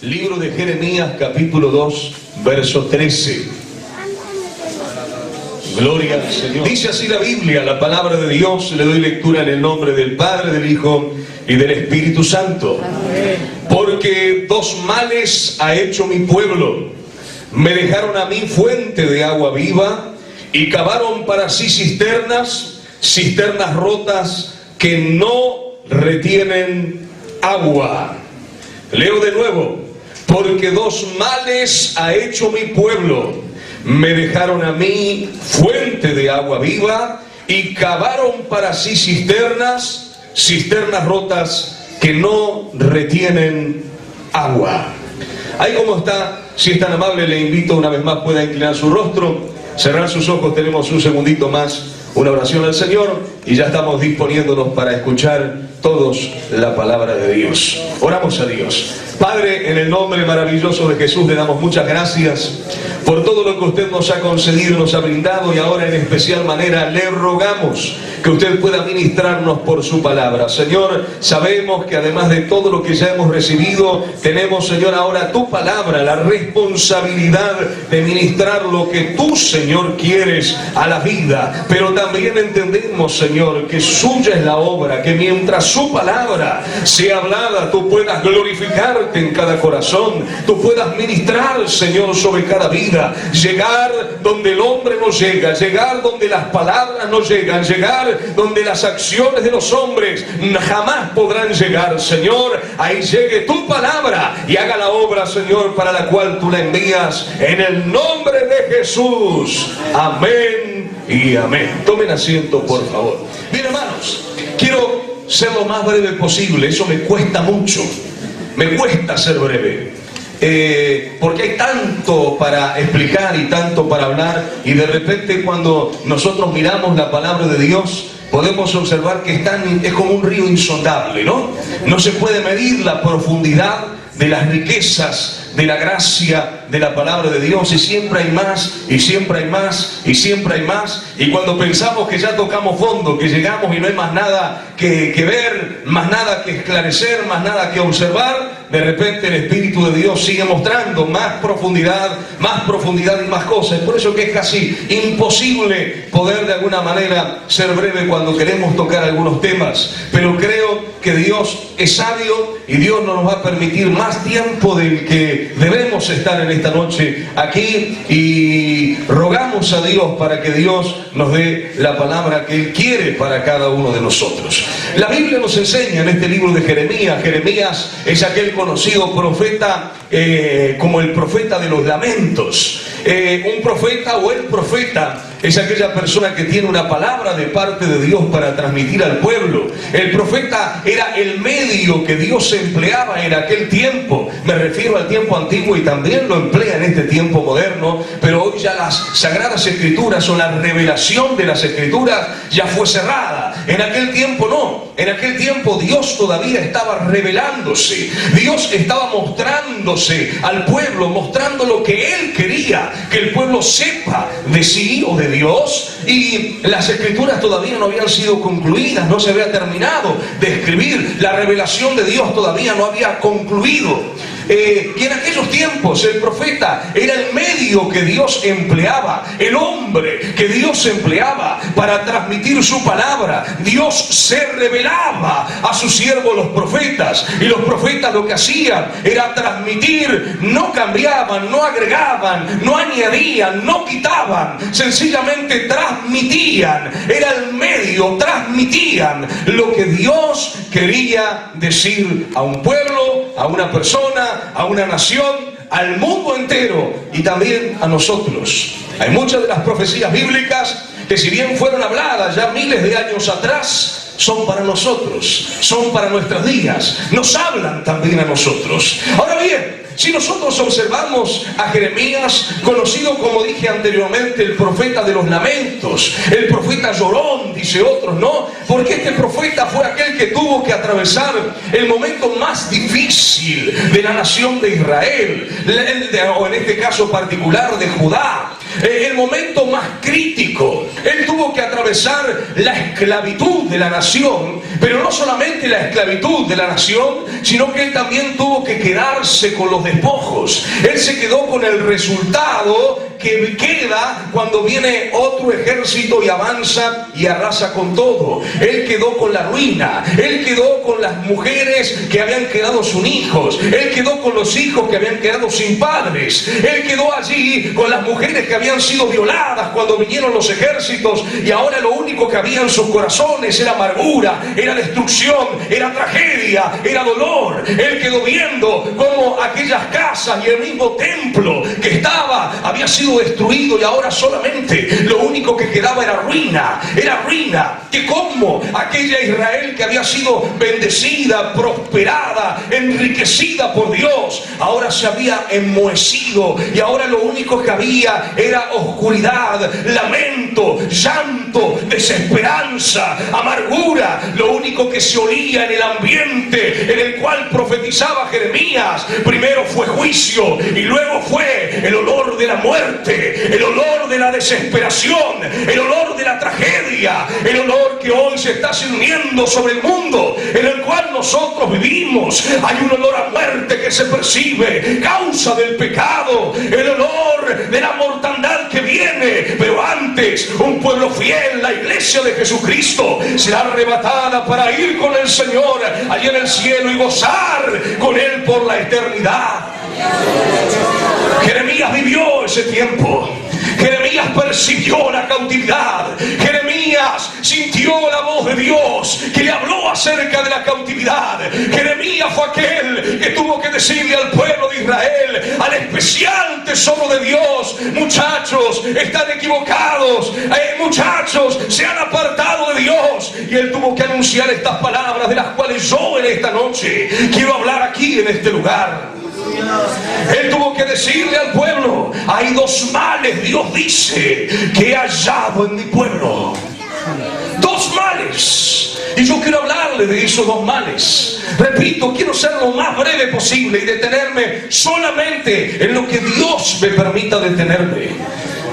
Libro de Jeremías, capítulo 2, verso 13. Gloria al Señor. Dice así la Biblia, la palabra de Dios. Le doy lectura en el nombre del Padre, del Hijo y del Espíritu Santo. Porque dos males ha hecho mi pueblo. Me dejaron a mí fuente de agua viva y cavaron para sí cisternas rotas que no retienen agua. Leo de nuevo. Porque dos males ha hecho mi pueblo. Me dejaron a mí fuente de agua viva y cavaron para sí cisternas rotas que no retienen agua. Ahí como está, si es tan amable, le invito una vez más, pueda inclinar su rostro, cerrar sus ojos, tenemos un segundito más, una oración al Señor y ya estamos disponiéndonos para escuchar todos la palabra de Dios. Oramos a Dios. Padre, en el nombre maravilloso de Jesús le damos muchas gracias por todo lo que usted nos ha concedido, nos ha brindado, y ahora en especial manera le rogamos que usted pueda ministrarnos por su palabra. Señor, sabemos que además de todo lo que ya hemos recibido, tenemos, Señor, ahora tu palabra, la responsabilidad de ministrar lo que tú, Señor, quieres a la vida. Pero también entendemos, Señor, que suya es la obra, que mientras su palabra sea hablada, tú puedas glorificarte en cada corazón, tú puedas ministrar, Señor, sobre cada vida, llegar donde el hombre no llega, llegar donde las palabras no llegan, llegar donde las acciones de los hombres jamás podrán llegar. Señor, ahí llegue tu palabra y haga la obra, Señor, para la cual tú la envías, en el nombre de Jesús. Amén y amén. Tomen asiento, por favor. Bien, hermanos, quiero ser lo más breve posible. Eso me cuesta mucho. Me cuesta ser breve. Porque hay tanto para explicar y tanto para hablar, y de repente cuando nosotros miramos la palabra de Dios podemos observar que es como un río insondable, ¿no? No se puede medir la profundidad de las riquezas de la gracia de la palabra de Dios, y siempre hay más, y siempre hay más, y siempre hay más. Y cuando pensamos que ya tocamos fondo, que llegamos y no hay más nada que ver, más nada que esclarecer, más nada que observar, de repente el Espíritu de Dios sigue mostrando más profundidad y más cosas. Es por eso que es casi imposible poder de alguna manera ser breve cuando queremos tocar algunos temas. Pero creo que Dios es sabio y Dios no nos va a permitir más tiempo del que debemos estar en esta noche aquí, y rogamos a Dios para que Dios nos dé la palabra que Él quiere para cada uno de nosotros. La Biblia nos enseña en este libro de Jeremías. Jeremías es aquel conocido profeta como el profeta de los lamentos. Un profeta o el profeta es aquella persona que tiene una palabra de parte de Dios para transmitir al pueblo. El profeta era el medio que Dios empleaba en aquel tiempo. Me refiero al tiempo antiguo y también lo emplea en este tiempo moderno, pero hoy ya las sagradas escrituras o la revelación de las escrituras ya fue cerrada. En aquel tiempo no. En aquel tiempo Dios todavía estaba revelándose. Dios estaba mostrándose al pueblo, mostrando lo que Él quería que el pueblo sepa de sí o de Dios. Y las escrituras todavía no habían sido concluidas, no se había terminado de escribir. La revelación de Dios todavía no había concluido. Y en aquellos tiempos el profeta era el medio que Dios empleaba, el hombre que Dios empleaba para transmitir su palabra. Dios se revelaba a sus siervos los profetas, y los profetas lo que hacían era transmitir. No cambiaban, no agregaban, no añadían, no quitaban, sencillamente transmitían. Era el medio, transmitían lo que Dios quería decir a un pueblo, a una persona, a una nación, al mundo entero y también a nosotros. Hay muchas de las profecías bíblicas que, si bien fueron habladas ya miles de años atrás, son para nosotros, son para nuestros días, nos hablan también a nosotros. Ahora bien, si nosotros observamos a Jeremías, conocido, como dije anteriormente, el profeta de los lamentos, el profeta llorón, dice otros, ¿no? Porque este profeta fue aquel que tuvo que atravesar el momento más difícil de la nación de Israel, o en este caso particular de Judá. el momento más crítico. Él tuvo que atravesar la esclavitud de la nación, pero no solamente la esclavitud de la nación, sino que él también tuvo que quedarse con los despojos. Él se quedó con el resultado que queda cuando viene otro ejército y avanza y arrasa con todo. Él quedó con la ruina, él quedó con las mujeres que habían quedado sin hijos, él quedó con los hijos que habían quedado sin padres, él quedó allí con las mujeres que habían sido violadas cuando vinieron los ejércitos, y ahora lo único que había en sus corazones era amargura, era destrucción, era tragedia, era dolor. Él quedó viendo cómo aquellas casas y el mismo templo que había sido destruido, y ahora solamente lo único que quedaba era ruina, que como aquella Israel que había sido bendecida, prosperada, enriquecida por Dios, ahora se había enmohecido, y ahora lo único que había era oscuridad, lamento, llanto, desesperanza, amargura. Lo único que se oía en el ambiente en el cual profetizaba Jeremías, primero fue juicio y luego fue el olor de la muerte, el olor de la desesperación, el olor de la tragedia, el olor que hoy se está cerniendo sobre el mundo en el cual nosotros vivimos. Hay un olor a muerte que se percibe, causa del pecado, el olor de la mortandad que viene. Pero antes, un pueblo fiel, la iglesia de Jesucristo, será arrebatada para ir con el Señor allí en el cielo y gozar con Él por la eternidad. Jeremías vivió ese tiempo. Jeremías percibió la cautividad. Jeremías sintió la voz de Dios que le habló acerca de la cautividad. Jeremías fue aquel que tuvo que decirle al pueblo de Israel, al especial tesoro de Dios: muchachos, están equivocados, muchachos, se han apartado de Dios. Y él tuvo que anunciar estas palabras, de las cuales yo en esta noche quiero hablar aquí en este lugar. Él tuvo que decirle al pueblo: hay dos males, Dios dice, que he hallado en mi pueblo. Dos males. Y yo quiero hablarle de esos dos males. Repito, quiero ser lo más breve posible y detenerme solamente en lo que Dios me permita detenerme.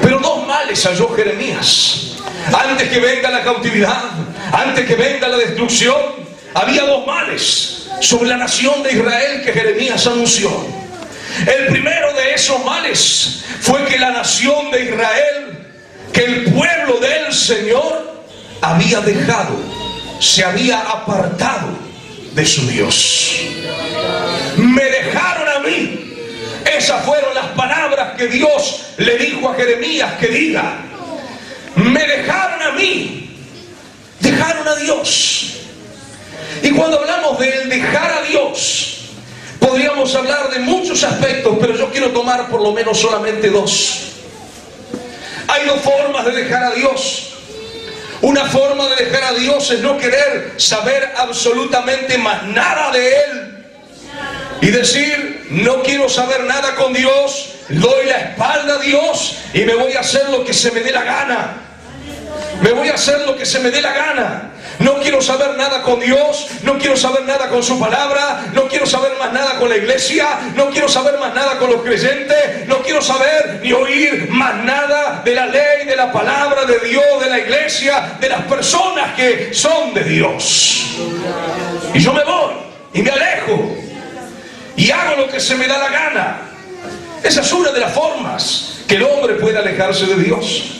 Pero dos males halló Jeremías. Antes que venga la cautividad, antes que venga la destrucción, había dos males sobre la nación de Israel que Jeremías anunció. El primero de esos males fue que la nación de Israel, que el pueblo del Señor había dejado, se había apartado de su Dios. Me dejaron a mí. Esas fueron las palabras que Dios le dijo a Jeremías que diga. Me dejaron a mí. Dejaron a Dios. Y cuando hablamos del dejar a Dios, podríamos hablar de muchos aspectos, pero yo quiero tomar por lo menos solamente dos. Hay dos formas de dejar a Dios. Una forma de dejar a Dios es no querer saber absolutamente más nada de Él y decir: no quiero saber nada con Dios, doy la espalda a Dios y me voy a hacer lo que se me dé la gana. Me voy a hacer lo que se me dé la gana. No quiero saber nada con Dios, no quiero saber nada con su palabra, no quiero saber más nada con la iglesia, no quiero saber más nada con los creyentes, no quiero saber ni oír más nada de la ley, de la palabra de Dios, de la iglesia, de las personas que son de Dios. Y yo me voy y me alejo y hago lo que se me da la gana. Esa es una de las formas que el hombre puede alejarse de Dios.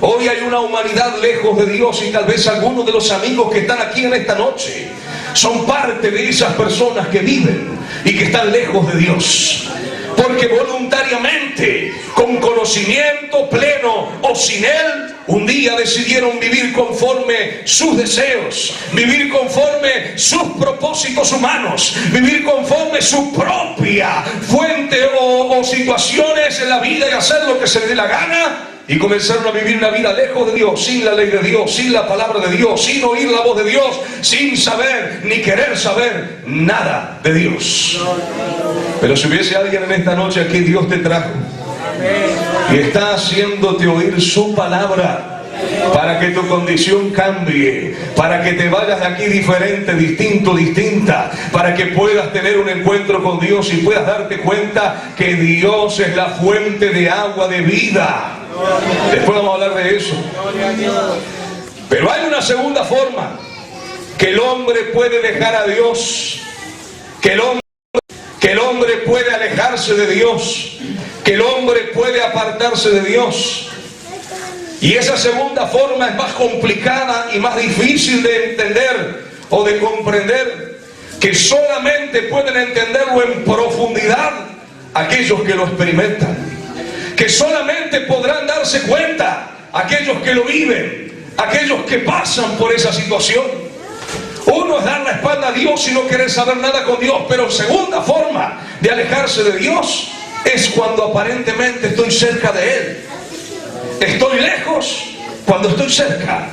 Hoy hay una humanidad lejos de Dios, y tal vez algunos de los amigos que están aquí en esta noche son parte de esas personas que viven y que están lejos de Dios. Porque voluntariamente, con conocimiento pleno o sin Él, un día decidieron vivir conforme sus deseos, vivir conforme sus propósitos humanos, vivir conforme su propia fuente o situaciones en la vida y hacer lo que se les dé la gana. Y comenzaron a vivir una vida lejos de Dios, sin la ley de Dios, sin la palabra de Dios, sin oír la voz de Dios, sin saber ni querer saber nada de Dios. Pero si hubiese alguien en esta noche aquí, Dios te trajo y está haciéndote oír su palabra para que tu condición cambie, para que te vayas de aquí diferente, distinto, distinta, para que puedas tener un encuentro con Dios y puedas darte cuenta que Dios es la fuente de agua de vida. Después vamos a hablar de eso. Pero hay una segunda forma que el hombre puede dejar a Dios, que el hombre puede alejarse de Dios, que el hombre puede apartarse de Dios. Y esa segunda forma es más complicada y más difícil de entender o de comprender, que solamente pueden entenderlo en profundidad aquellos que lo experimentan, que solamente podrán darse cuenta aquellos que lo viven, aquellos que pasan por esa situación. Uno es dar la espalda a Dios y no querer saber nada con Dios, pero segunda forma de alejarse de Dios es cuando aparentemente estoy cerca de Él. Estoy lejos cuando estoy cerca.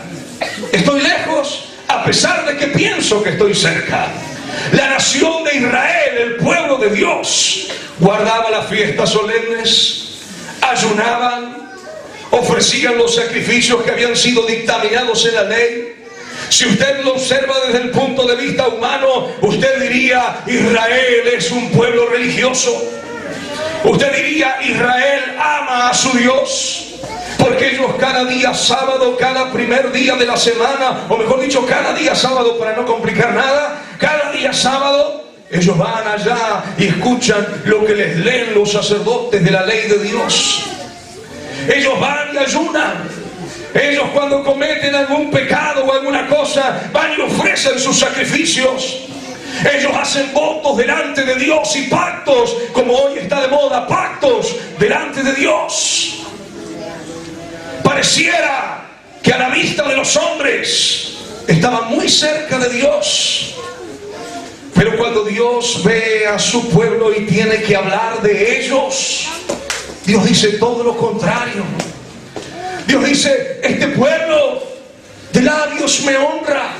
Estoy lejos a pesar de que pienso que estoy cerca. La nación de Israel, el pueblo de Dios, guardaba las fiestas solemnes, ayunaban, ofrecían los sacrificios que habían sido dictaminados en la ley. Si usted lo observa desde el punto de vista humano, usted diría: Israel es un pueblo religioso. Usted diría: Israel ama a su Dios. Porque ellos cada día sábado, cada primer día de la semana, o mejor dicho, cada día sábado, para no complicar nada, cada día sábado, ellos van allá y escuchan lo que les leen los sacerdotes de la ley de Dios. Ellos van y ayunan. Ellos, cuando cometen algún pecado o alguna cosa, van y ofrecen sus sacrificios. Ellos hacen votos delante de Dios y pactos, como hoy está de moda, pactos delante de Dios. Pareciera que a la vista de los hombres estaban muy cerca de Dios. Pero cuando Dios ve a su pueblo y tiene que hablar de ellos, Dios dice todo lo contrario. Dios dice: este pueblo de labios me honra.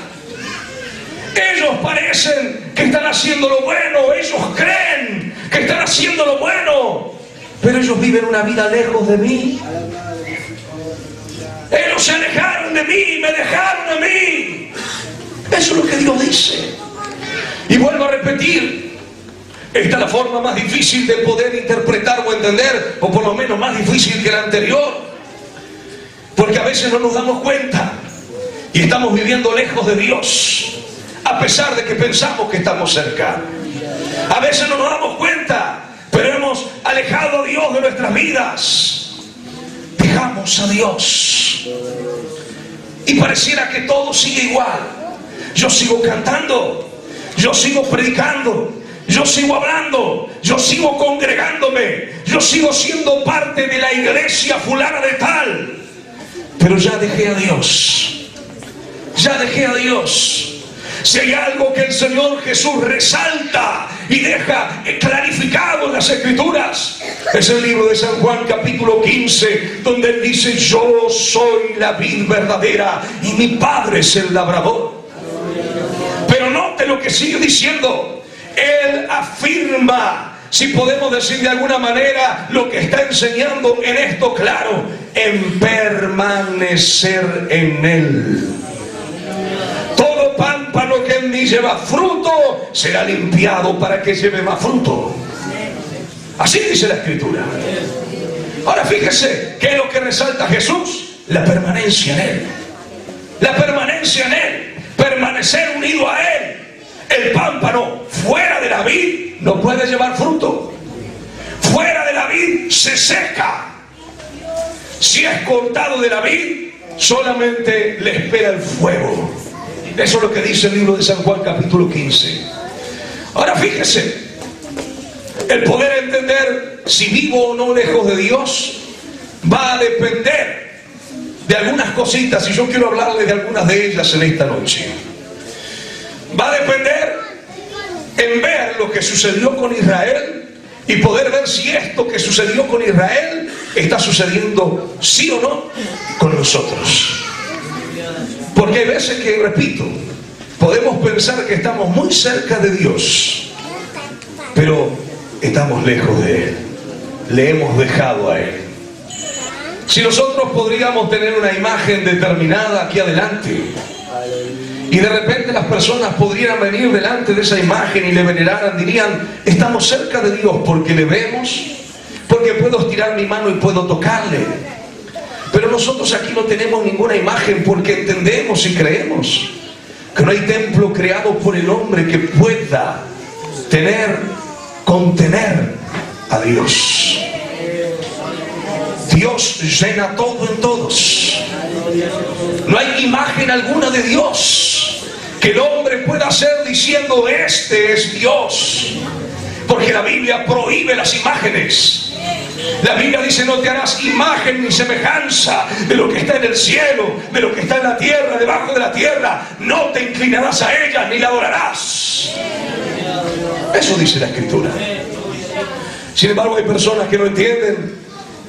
Ellos parecen que están haciendo lo bueno, ellos creen que están haciendo lo bueno, pero ellos viven una vida lejos de mí. Ellos se alejaron de mí, me dejaron a mí. Eso es lo que Dios dice. Y vuelvo a repetir, esta es la forma más difícil de poder interpretar o entender, o por lo menos más difícil que la anterior, porque a veces no nos damos cuenta y estamos viviendo lejos de Dios, a pesar de que pensamos que estamos cerca. A veces no nos damos cuenta, pero hemos alejado a Dios de nuestras vidas. Dejamos a Dios y pareciera que todo sigue igual. Yo sigo cantando, yo sigo predicando, yo sigo hablando, yo sigo congregándome, yo sigo siendo parte de la iglesia fulana de tal, pero ya dejé a Dios. Ya dejé a Dios. Si hay algo que el Señor Jesús resalta y deja clarificado en las Escrituras, es el libro de San Juan capítulo 15, donde Él dice: yo soy la vid verdadera y mi Padre es el labrador. Pero note lo que sigue diciendo. Él afirma, si podemos decir de alguna manera, lo que está enseñando en esto claro: en permanecer en Él. Todo pámpano que en mí lleva fruto será limpiado para que lleve más fruto. Así dice la Escritura. Ahora fíjese, ¿qué es lo que resalta Jesús? La permanencia en Él. La permanencia en Él. Permanecer unido a Él. El pámpano fuera de la vid no puede llevar fruto. Fuera de la vid se seca. Si es cortado de la vid, solamente le espera el fuego. Eso es lo que dice el libro de San Juan capítulo 15. Ahora fíjese, el poder entender si vivo o no lejos de Dios va a depender de algunas cositas, y yo quiero hablarle de algunas de ellas en esta noche. Va a depender en ver lo que sucedió con Israel y poder ver si esto que sucedió con Israel está sucediendo sí o no con nosotros. Porque hay veces que, repito, podemos pensar que estamos muy cerca de Dios, pero estamos lejos de Él. Le hemos dejado a Él. Si nosotros podríamos tener una imagen determinada aquí adelante, y de repente las personas podrían venir delante de esa imagen y le veneraran, dirían: estamos cerca de Dios porque le vemos, porque puedo estirar mi mano y puedo tocarle, Pero nosotros aquí no tenemos ninguna imagen porque entendemos y creemos que no hay templo creado por el hombre que pueda contener a Dios. Dios llena todo en todos. No hay imagen alguna de Dios que el hombre pueda hacer diciendo: este es Dios. Porque la Biblia prohíbe las imágenes. La Biblia dice: no te harás imagen ni semejanza de lo que está en el cielo, de lo que está en la tierra, debajo de la tierra. No te inclinarás a ella ni la adorarás. Eso dice la Escritura. Sin embargo, hay personas que no entienden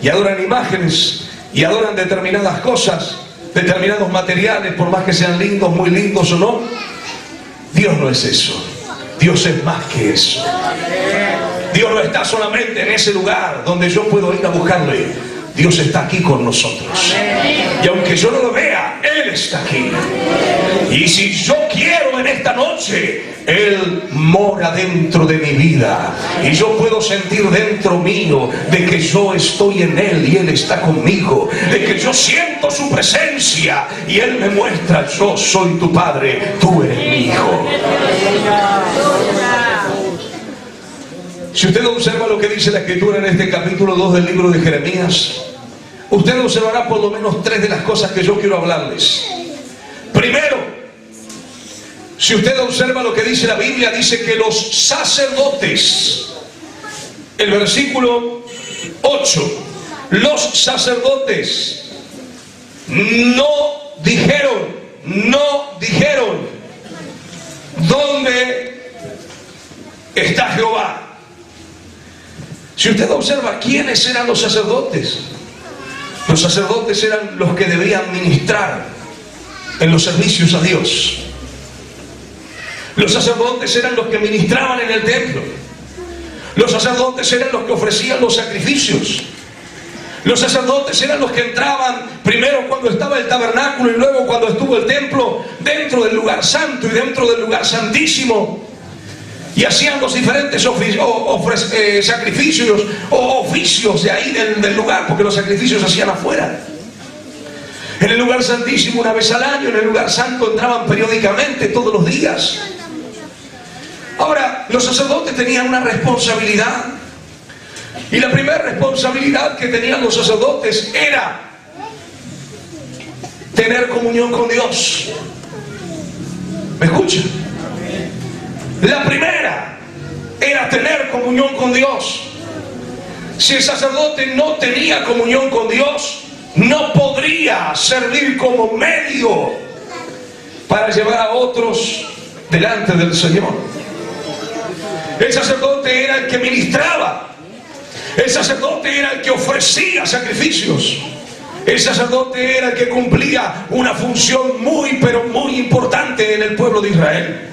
y adoran imágenes y adoran determinadas cosas, determinados materiales, por más que sean lindos, muy lindos o no. Dios no es eso. Dios es más que eso. Dios no está solamente en ese lugar donde yo puedo ir a buscarle. Dios está aquí con nosotros. Y aunque yo no lo vea, Él está aquí. Y si yo quiero en esta noche, Él mora dentro de mi vida. Y yo puedo sentir dentro mío de que yo estoy en Él y Él está conmigo. De que yo siento su presencia y Él me muestra: yo soy tu Padre, tú eres mi Hijo. Si usted observa lo que dice la Escritura en este capítulo 2 del libro de Jeremías, usted observará por lo menos 3 de las cosas que yo quiero hablarles. Primero, si usted observa lo que dice la Biblia, dice que los sacerdotes, el versículo 8, los sacerdotes no dijeron, ¿dónde está Jehová? Si usted observa, ¿quiénes eran los sacerdotes? Los sacerdotes eran los que debían ministrar en los servicios a Dios. Los sacerdotes eran los que ministraban en el templo. Los sacerdotes eran los que ofrecían los sacrificios. Los sacerdotes eran los que entraban primero cuando estaba el tabernáculo y luego cuando estuvo el templo, dentro del lugar santo y dentro del lugar santísimo. Y hacían los diferentes sacrificios o oficios de ahí del lugar, porque los sacrificios se hacían afuera. En el lugar santísimo una vez al año, en el lugar santo entraban periódicamente, todos los días. Ahora, los sacerdotes tenían una responsabilidad. Y la primera responsabilidad que tenían los sacerdotes era tener comunión con Dios. ¿Me escuchan? La primera era tener comunión con Dios. Si el sacerdote no tenía comunión con Dios, no podría servir como medio para llevar a otros delante del Señor. El sacerdote era el que ministraba. El sacerdote era el que ofrecía sacrificios. El sacerdote era el que cumplía una función muy, pero muy importante en el pueblo de Israel.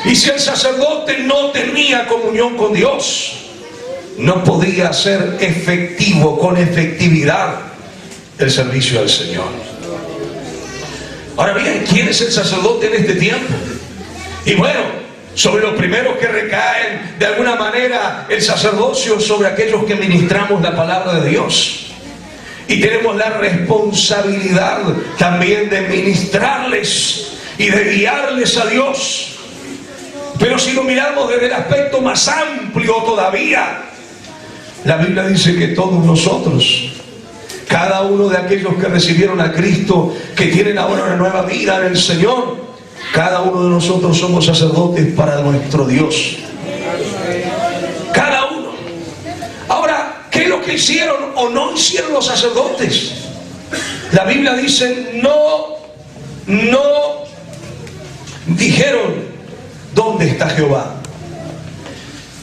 Y si el sacerdote no tenía comunión con Dios, no podía ser efectivo, con efectividad, el servicio al Señor. Ahora bien, ¿quién es el sacerdote en este tiempo? Y bueno, sobre los primeros que recaen de alguna manera el sacerdocio, sobre aquellos que ministramos la palabra de Dios. Y tenemos la responsabilidad también de ministrarles y de guiarles a Dios. Pero si lo miramos desde el aspecto más amplio todavía, la Biblia dice que todos nosotros, cada uno de aquellos que recibieron a Cristo, que tienen ahora una nueva vida en el Señor, cada uno de nosotros somos sacerdotes para nuestro Dios. Cada uno. Ahora, ¿qué es lo que hicieron o no hicieron los sacerdotes? La Biblia dice, no dijeron: ¿dónde está Jehová?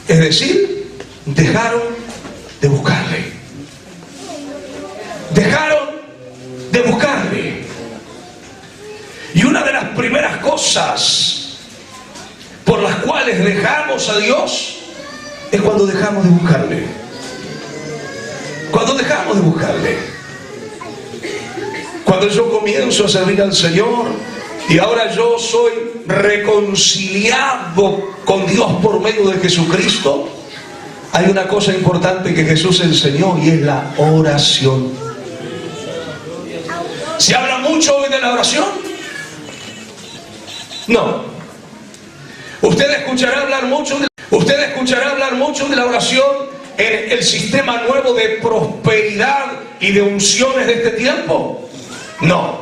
Es decir, dejaron de buscarle. Dejaron de buscarle. Y una de las primeras cosas por las cuales dejamos a Dios es cuando dejamos de buscarle. Cuando dejamos de buscarle. Cuando yo comienzo a servir al Señor y ahora yo soy reconciliado con Dios por medio de Jesucristo, hay una cosa importante que Jesús enseñó y es la oración. ¿Se habla mucho hoy de la oración? No. Usted escuchará hablar mucho de la oración en el sistema nuevo de prosperidad y de unciones de este tiempo. No.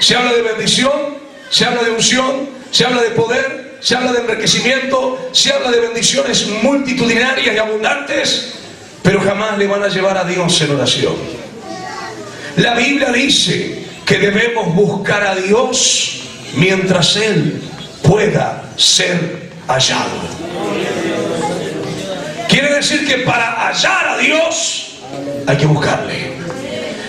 Se habla de bendición, se habla de unción, se habla de poder, se habla de enriquecimiento, se habla de bendiciones multitudinarias y abundantes, pero jamás le van a llevar a Dios en oración. La Biblia dice que debemos buscar a Dios mientras Él pueda ser hallado. Quiere decir que para hallar a Dios hay que buscarle.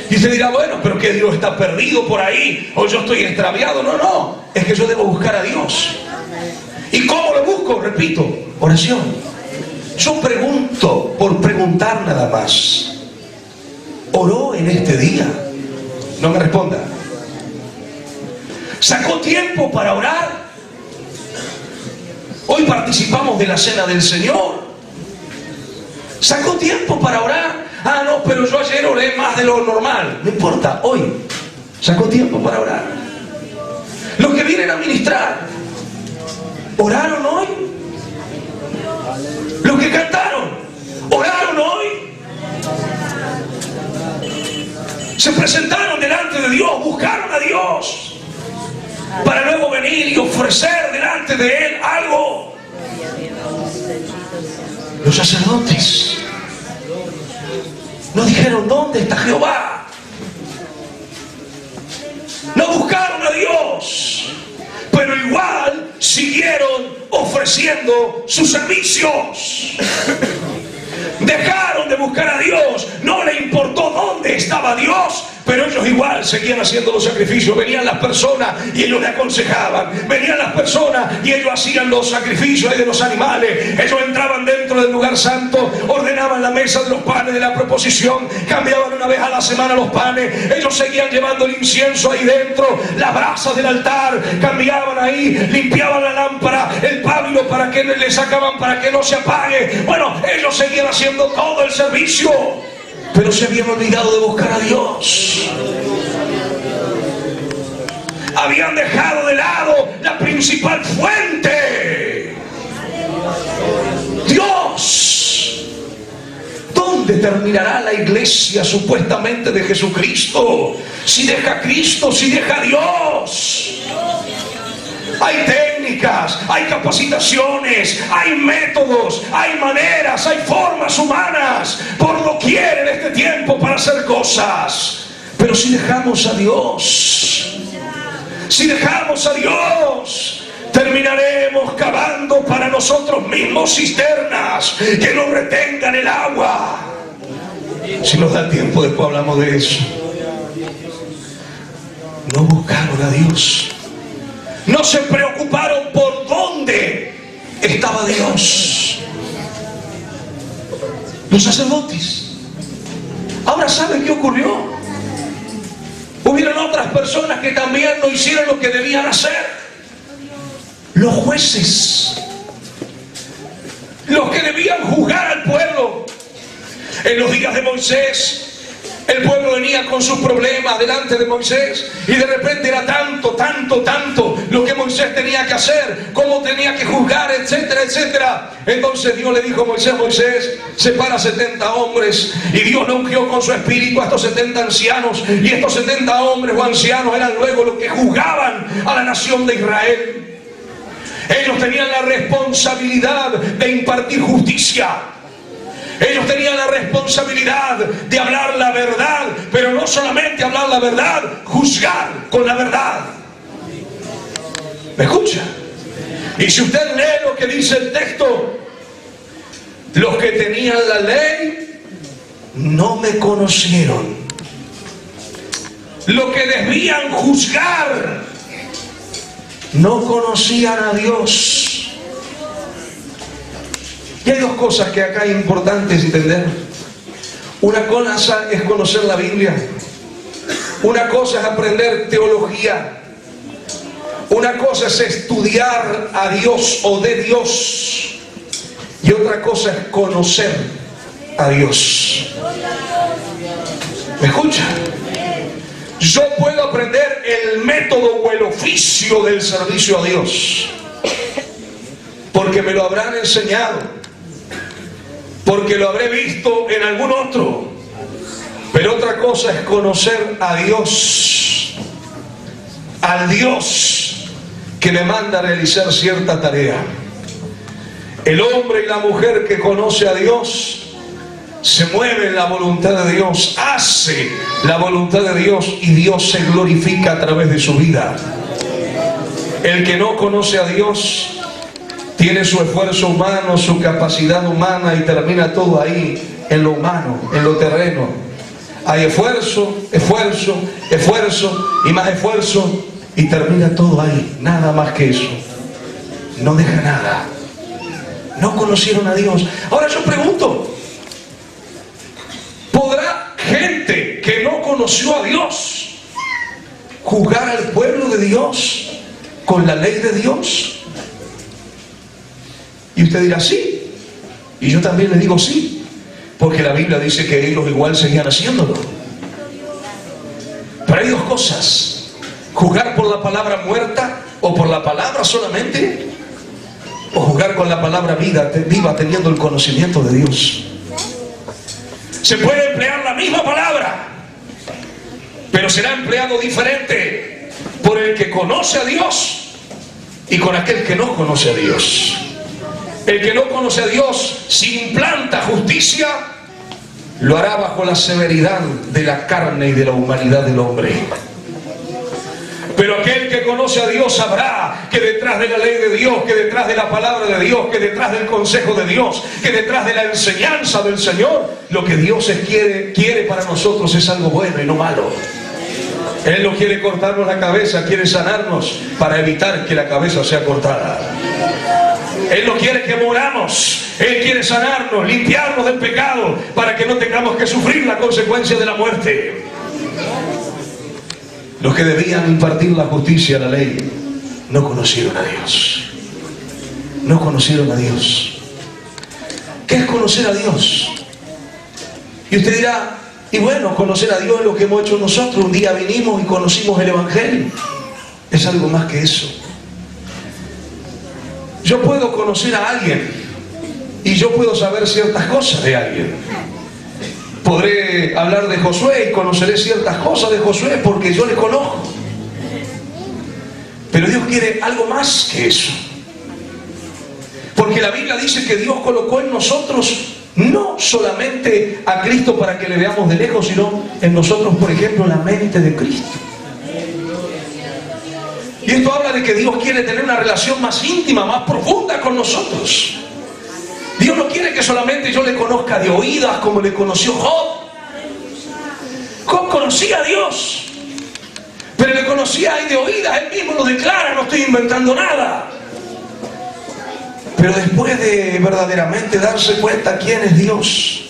Y usted dirá, bueno, pero que Dios está perdido por ahí, o yo estoy extraviado. No, no, es que yo debo buscar a Dios. ¿Y cómo lo busco? Repito, oración. Yo pregunto por preguntar nada más. ¿Oró en este día? No me responda. ¿Sacó tiempo para orar? Hoy participamos de la cena del Señor. ¿Sacó tiempo para orar? Ah, no, pero yo ayer oré más de lo normal. No importa, hoy sacó tiempo para orar. Los que vienen a ministrar, ¿oraron hoy? Los que cantaron, ¿oraron hoy? Se presentaron delante de Dios, buscaron a Dios para luego venir y ofrecer delante de Él algo. Los sacerdotes no dijeron, ¿dónde está Jehová? No buscaron a Dios, pero igual siguieron ofreciendo sus servicios. Dejaron de buscar a Dios, no le importó dónde estaba Dios, pero ellos igual seguían haciendo los sacrificios. Venían las personas y ellos le aconsejaban, venían las personas y ellos hacían los sacrificios de los animales. Ellos entraban dentro del lugar santo, ordenaban la mesa de los panes de la proposición, cambiaban una vez a la semana los panes. Ellos seguían llevando el incienso ahí dentro, las brasas del altar, cambiaban ahí, limpiaban la lámpara, el pábilo para que le sacaban para que no se apague. Bueno, ellos seguían haciendo todo el servicio, pero se habían olvidado de buscar a Dios. Habían dejado de lado la principal fuente, Dios. ¿Dónde terminará la iglesia supuestamente de Jesucristo? Si deja a Cristo, si deja a Dios. Hay técnicas, hay capacitaciones, hay métodos, hay maneras, hay formas humanas por doquier en este tiempo para hacer cosas. Pero si dejamos a Dios, terminaremos cavando para nosotros mismos cisternas que no retengan el agua. Si nos da tiempo, después hablamos de eso. No buscaron a Dios. No se preocuparon por dónde estaba Dios. Los sacerdotes. Ahora, ¿saben qué ocurrió? Hubieron otras personas que también no hicieron lo que debían hacer. Los jueces, los que debían juzgar al pueblo. En los días de Moisés, el pueblo venía con sus problemas delante de Moisés y de repente era tanto lo que Moisés tenía que hacer, cómo tenía que juzgar, etcétera, etcétera. Entonces Dios le dijo a Moisés, separa 70 hombres, y Dios lo ungió con su espíritu a estos 70 ancianos, y estos 70 hombres o ancianos eran luego los que juzgaban a la nación de Israel. Ellos tenían la responsabilidad de impartir justicia. Ellos tenían la responsabilidad de hablar la verdad, pero no solamente hablar la verdad, juzgar con la verdad. ¿Me escucha? Y si usted lee lo que dice el texto, los que tenían la ley no me conocieron. Los que debían juzgar no conocían a Dios. Y hay dos cosas que acá es importante entender. Una cosa es conocer la Biblia. Una cosa es aprender teología. Una cosa es estudiar a Dios o de Dios. Y otra cosa es conocer a Dios. ¿Me escucha? yo puedo aprender el método o el oficio del servicio a Dios, porque me lo habrán enseñado, porque lo habré visto en algún otro. Pero otra cosa es conocer a Dios, al Dios que me manda a realizar cierta tarea. El hombre y la mujer que conoce a Dios se mueve en la voluntad de Dios, hace la voluntad de Dios y Dios se glorifica a través de su vida. El que no conoce a Dios tiene su esfuerzo humano, su capacidad humana y termina todo ahí, en lo humano, en lo terreno. Hay esfuerzo, esfuerzo, esfuerzo y más esfuerzo y termina todo ahí, nada más que eso. No deja nada. No conocieron a Dios. Ahora yo pregunto, ¿podrá gente que no conoció a Dios juzgar al pueblo de Dios con la ley de Dios? Y usted dirá sí, y yo también le digo sí, porque la Biblia dice que ellos igual seguían haciéndolo. Pero hay dos cosas: juzgar por la palabra muerta o por la palabra solamente, o jugar con la palabra viva teniendo el conocimiento de Dios. Se puede emplear la misma palabra, pero será empleado diferente por el que conoce a Dios y con aquel que no conoce a Dios. El que no conoce a Dios, si implanta justicia, lo hará bajo la severidad de la carne y de la humanidad del hombre. Pero aquel que conoce a Dios sabrá que detrás de la ley de Dios, que detrás de la palabra de Dios, que detrás del consejo de Dios, que detrás de la enseñanza del Señor, lo que Dios quiere para nosotros es algo bueno y no malo. Él no quiere cortarnos la cabeza, quiere sanarnos para evitar que la cabeza sea cortada. Él no quiere que moramos, Él quiere sanarnos, limpiarnos del pecado para que no tengamos que sufrir la consecuencia de la muerte. Los que debían impartir la justicia, la ley, no conocieron a Dios. No conocieron a Dios. ¿Qué es conocer a Dios? Y usted dirá, y bueno, conocer a Dios es lo que hemos hecho nosotros. Un día vinimos y conocimos el Evangelio. Es algo más que eso. Yo puedo conocer a alguien y yo puedo saber ciertas cosas de alguien. Podré hablar de Josué y conoceré ciertas cosas de Josué porque yo le conozco. Pero Dios quiere algo más que eso. Porque la Biblia dice que Dios colocó en nosotros no solamente a Cristo para que le veamos de lejos, sino en nosotros, por ejemplo, la mente de Cristo. Y esto habla de que Dios quiere tener una relación más íntima, más profunda con nosotros. Dios no quiere que solamente yo le conozca de oídas como le conoció Job. Job conocía a Dios, pero le conocía de oídas, él mismo lo declara, no estoy inventando nada. Pero después de verdaderamente darse cuenta quién es Dios,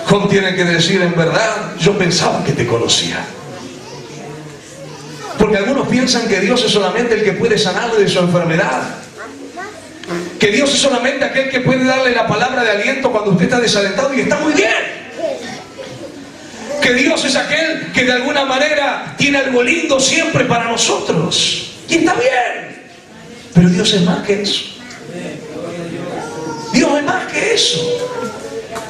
Job tiene que decir, en verdad, yo pensaba que te conocía. Porque algunos piensan que Dios es solamente el que puede sanarle de su enfermedad. Que Dios es solamente aquel que puede darle la palabra de aliento cuando usted está desalentado, y está muy bien. Que Dios es aquel que de alguna manera tiene algo lindo siempre para nosotros. Y está bien. Pero Dios es más que eso. Dios es más que eso.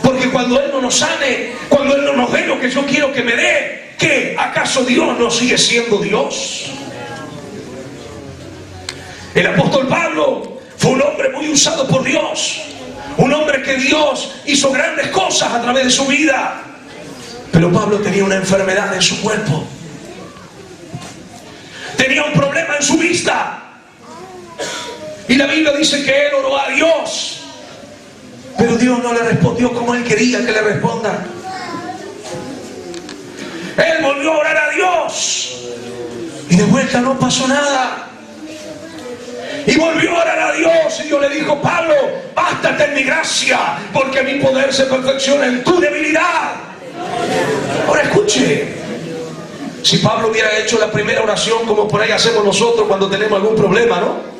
Porque cuando Él no nos sane, cuando Él no nos dé lo que yo quiero que me dé, ¿qué? ¿Acaso Dios no sigue siendo Dios? El apóstol Pablo fue un hombre muy usado por Dios. Un hombre que Dios hizo grandes cosas a través de su vida. Pero Pablo tenía una enfermedad en su cuerpo. Tenía un problema en su vista. Y la Biblia dice que él oró a Dios. Pero Dios no le respondió como él quería que le responda. Él volvió a orar a Dios. Y de vuelta no pasó nada. Y volvió a orar a Dios. Y Dios le dijo, Pablo, bástate en mi gracia, porque mi poder se perfecciona en tu debilidad. Ahora escuche. Si Pablo hubiera hecho la primera oración como por ahí hacemos nosotros cuando tenemos algún problema, ¿no?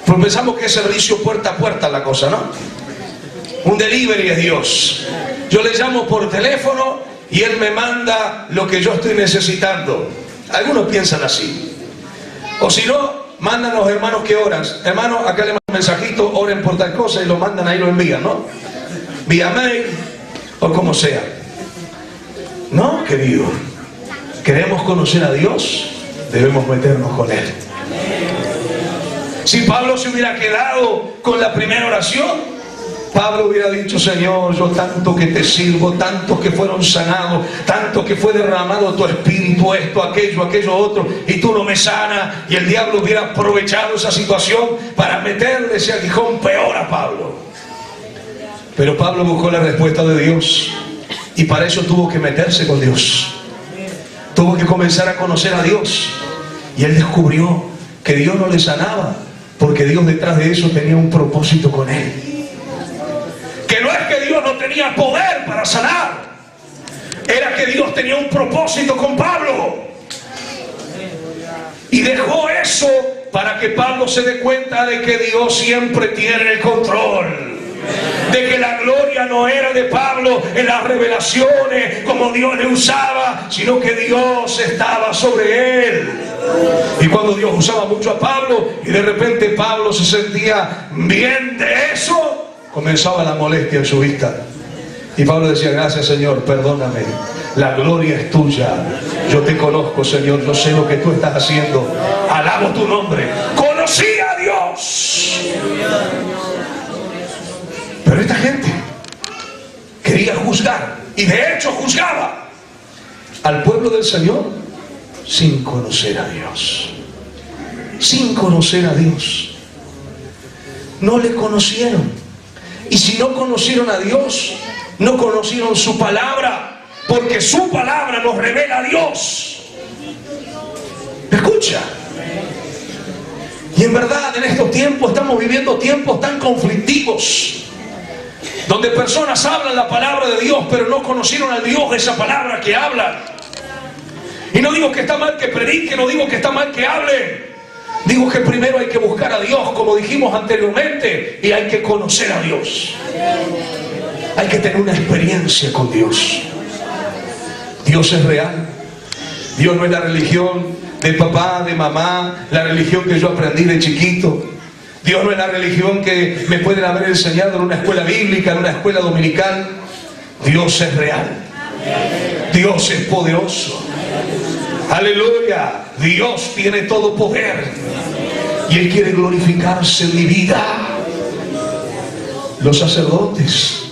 Pues pensamos que es servicio puerta a puerta la cosa, ¿no? Un delivery es Dios. Yo le llamo por teléfono y Él me manda lo que yo estoy necesitando. Algunos piensan así. O si no, mandan los hermanos que oran. Hermanos, acá le mandan un mensajito, oren por tal cosa, y lo mandan ahí, lo envían, ¿no? Vía mail o como sea. No, querido. ¿Queremos conocer a Dios? Debemos meternos con Él. Si Pablo se hubiera quedado con la primera oración, Pablo hubiera dicho: Señor, yo tanto que te sirvo, tantos que fueron sanados, tanto que fue derramado tu espíritu, esto, aquello otro, y tú no me sanas. Y el diablo hubiera aprovechado esa situación para meterle ese aguijón peor a Pablo. Pero Pablo buscó la respuesta de Dios, y para eso tuvo que meterse con Dios. Tuvo que comenzar a conocer a Dios, y él descubrió que Dios no le sanaba, porque Dios detrás de eso tenía un propósito con él. Que no es que Dios no tenía poder para sanar, era que Dios tenía un propósito con Pablo, y dejó eso para que Pablo se dé cuenta de que Dios siempre tiene el control, de que la gloria no era de Pablo en las revelaciones como Dios le usaba, sino que Dios estaba sobre él. Y cuando Dios usaba mucho a Pablo y de repente Pablo se sentía bien de eso, comenzaba la molestia en su vista. Y Pablo decía: gracias, Señor, perdóname, la gloria es tuya, yo te conozco, Señor, yo sé lo que tú estás haciendo, alabo tu nombre. Conocí a Dios. Pero esta gente quería juzgar, y de hecho juzgaba al pueblo del Señor sin conocer a Dios. Sin conocer a Dios. No le conocieron. Y si no conocieron a Dios, no conocieron su palabra, porque su palabra nos revela a Dios. ¿Me escucha? Y en verdad, en estos tiempos estamos viviendo tiempos tan conflictivos, donde personas hablan la palabra de Dios, pero no conocieron al Dios de esa palabra que hablan. Y no digo que está mal que prediquen, no digo que está mal que hablen. Digo que primero hay que buscar a Dios, como dijimos anteriormente, y hay que conocer a Dios. Hay que tener una experiencia con Dios. Dios es real. Dios no es la religión de papá, de mamá, la religión que yo aprendí de chiquito. Dios no es la religión que me pueden haber enseñado en una escuela bíblica, en una escuela dominical. Dios es real. Dios es poderoso. Aleluya. Dios tiene todo poder, y Él quiere glorificarse en mi vida. Los sacerdotes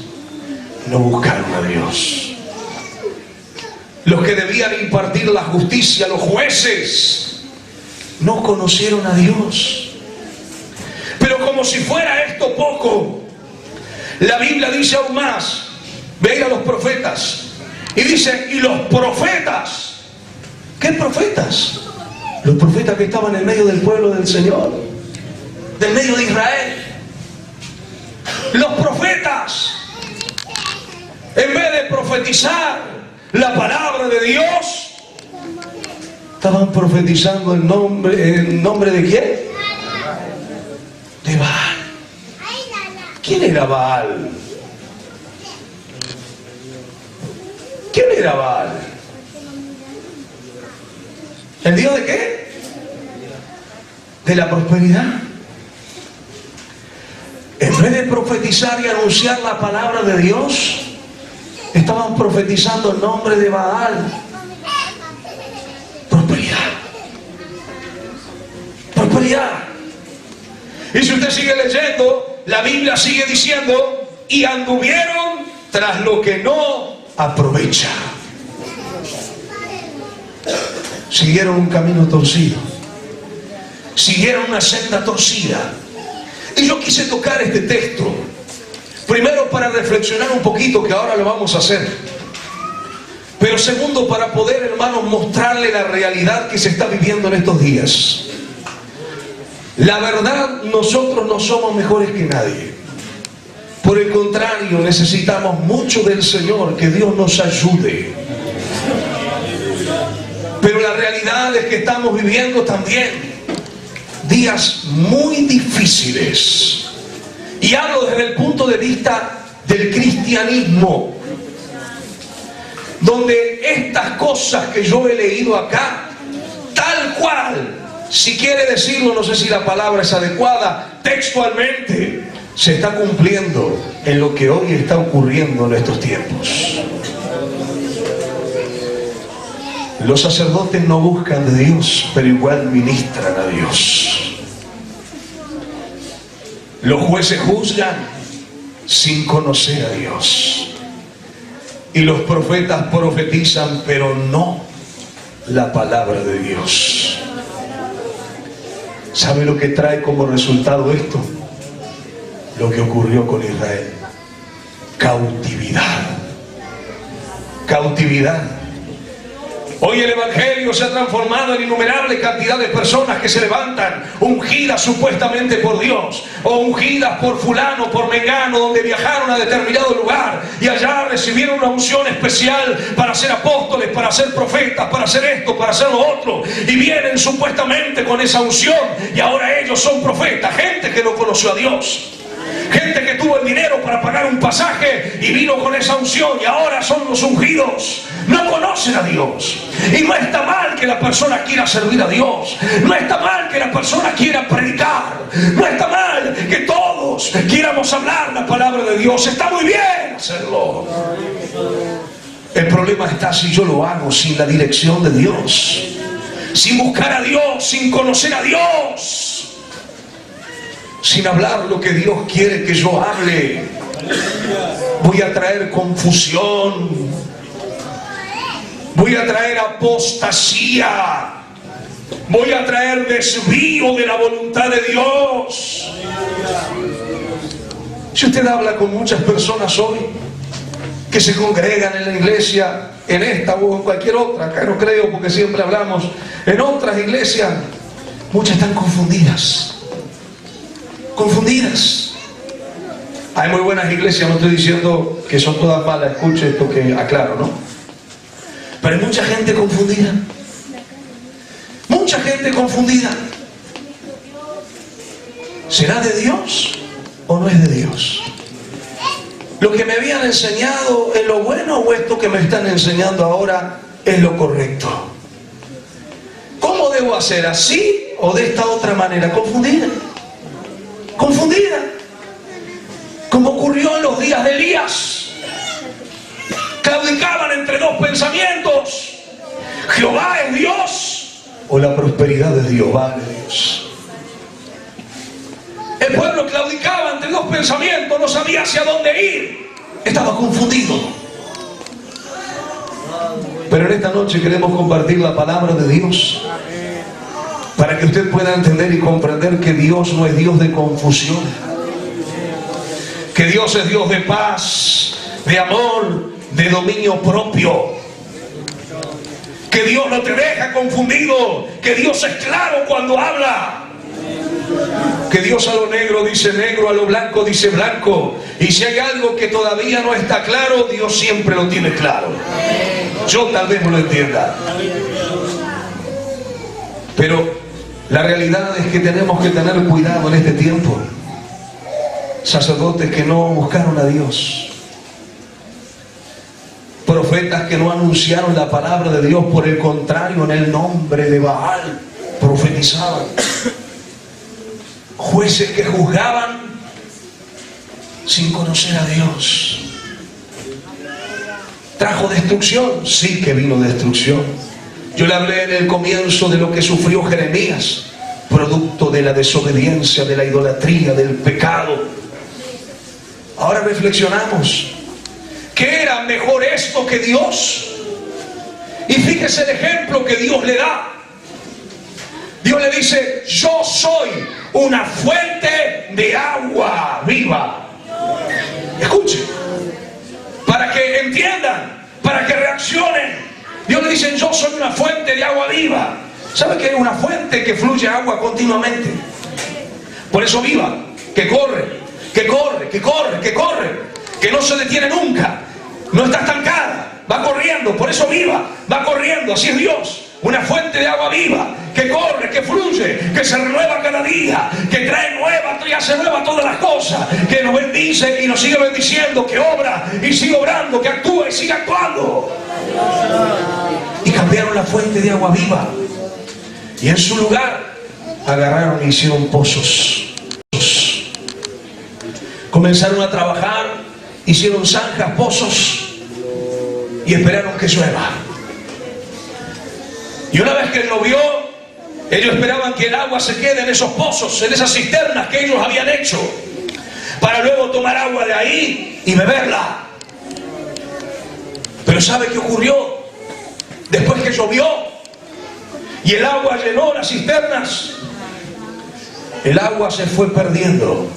no buscaron a Dios. Los que debían impartir la justicia, los jueces, no conocieron a Dios. Pero como si fuera esto poco, la Biblia dice aún más. Ve a los profetas y dice: y los profetas. ¿Qué profetas? Los profetas que estaban en medio del pueblo del Señor, del medio de Israel. Los profetas, en vez de profetizar la palabra de Dios, estaban profetizando ¿en nombre de quién? De Baal. ¿Quién era Baal? ¿Quién era Baal? ¿El Dios de qué? De la prosperidad. En vez de profetizar y anunciar la palabra de Dios, estaban profetizando el nombre de Baal. Prosperidad. Prosperidad. Y si usted sigue leyendo, la Biblia sigue diciendo: y anduvieron tras lo que no aprovecha. Siguieron un camino torcido, siguieron una senda torcida. Y yo quise tocar este texto primero para reflexionar un poquito, que ahora lo vamos a hacer, pero segundo para poder, hermanos, mostrarle la realidad que se está viviendo en estos días. La verdad, nosotros no somos mejores que nadie. Por el contrario, necesitamos mucho del Señor, que Dios nos ayude. Pero la realidad es que estamos viviendo también días muy difíciles. Y hablo desde el punto de vista del cristianismo. donde estas cosas que yo he leído acá, tal cual, si quiere decirlo, no sé si la palabra es adecuada, textualmente, se está cumpliendo en lo que hoy está ocurriendo en estos tiempos. Los sacerdotes no buscan de Dios, pero igual ministran a Dios. Los jueces juzgan sin conocer a Dios. Y los profetas profetizan, pero no la palabra de Dios. ¿Sabe lo que trae como resultado esto? Lo que ocurrió con Israel. Cautividad. Cautividad. Hoy el Evangelio se ha transformado en innumerable cantidad de personas que se levantan ungidas supuestamente por Dios, o ungidas por fulano, por mengano, donde viajaron a determinado lugar y allá recibieron una unción especial para ser apóstoles, para ser profetas, para hacer esto, para hacer lo otro, y vienen supuestamente con esa unción y ahora ellos son profetas. Gente que no conoció a Dios, gente que tuvo el dinero para pagar un pasaje y vino con esa unción y ahora son los ungidos. No conocen a Dios. Y no está mal que la persona quiera servir a Dios. No está mal que la persona quiera predicar. No está mal que todos quieramos hablar la palabra de Dios. Está muy bien hacerlo. El problema está si yo lo hago sin la dirección de Dios, sin buscar a Dios, sin conocer a Dios, sin hablar lo que Dios quiere que yo hable. Voy a traer confusión, voy a traer apostasía, voy a traer desvío de la voluntad de Dios. Si usted habla con muchas personas hoy que se congregan en la iglesia, en esta o en cualquier otra, acá no creo porque siempre hablamos, en otras iglesias, muchas están confundidas. Confundidas. Hay muy buenas iglesias, no estoy diciendo que son todas malas, escuche esto que aclaro, ¿no? Pero hay mucha gente confundida. Mucha gente confundida. ¿Será de Dios o no es de Dios? ¿Lo que me habían enseñado es lo bueno o esto que me están enseñando ahora es lo correcto? ¿Cómo debo hacer? ¿Así o de esta otra manera? Confundida. Confundida, como ocurrió en los días de Elías. Claudicaban entre dos pensamientos: ¿Jehová es Dios o la prosperidad de Jehová es Dios? El pueblo claudicaba entre dos pensamientos, no sabía hacia dónde ir, estaba confundido. Pero en esta noche queremos compartir la palabra de Dios para que usted pueda entender y comprender que Dios no es Dios de confusión, que Dios es Dios de paz, de amor, de dominio propio, que Dios no te deja confundido, que Dios es claro cuando habla, que Dios a lo negro dice negro, a lo blanco dice blanco, y si hay algo que todavía no está claro, Dios siempre lo tiene claro. Yo tal vez no lo entienda, pero la realidad es que tenemos que tener cuidado en este tiempo. Sacerdotes que no buscaron a Dios, profetas que no anunciaron la palabra de Dios, por el contrario, en el nombre de Baal profetizaban, jueces que juzgaban sin conocer a Dios. ¿Trajo destrucción? Sí que vino destrucción. Yo le hablé en el comienzo de lo que sufrió Jeremías, producto de la desobediencia, de la idolatría, del pecado. Ahora reflexionamos, ¿qué era mejor esto que Dios? Y fíjese el ejemplo que Dios le da. Dios le dice: yo soy una fuente de agua viva. Escuchen, para que entiendan, para que reaccionen. Dios le dice: yo soy una fuente de agua viva. ¿Sabe qué es una fuente? Que fluye agua continuamente. Por eso viva, que corre, que corre, que corre, que corre, que no se detiene nunca, no está estancada, va corriendo. Por eso viva, va corriendo. Así es Dios. una fuente de agua viva, que corre, que fluye, que se renueva cada día, que trae y hace nueva todas las cosas, que nos bendice y nos sigue bendiciendo, que obra y sigue obrando, que actúa y sigue actuando. Y cambiaron la fuente de agua viva, y en su lugar agarraron y hicieron pozos. Comenzaron a trabajar, hicieron zanjas, pozos, y esperaron que llueva. Y una vez que llovió, ellos esperaban que el agua se quede en esos pozos, en esas cisternas que ellos habían hecho, para luego tomar agua de ahí y beberla. Pero ¿sabe qué ocurrió? Después que llovió y el agua llenó las cisternas, el agua se fue perdiendo,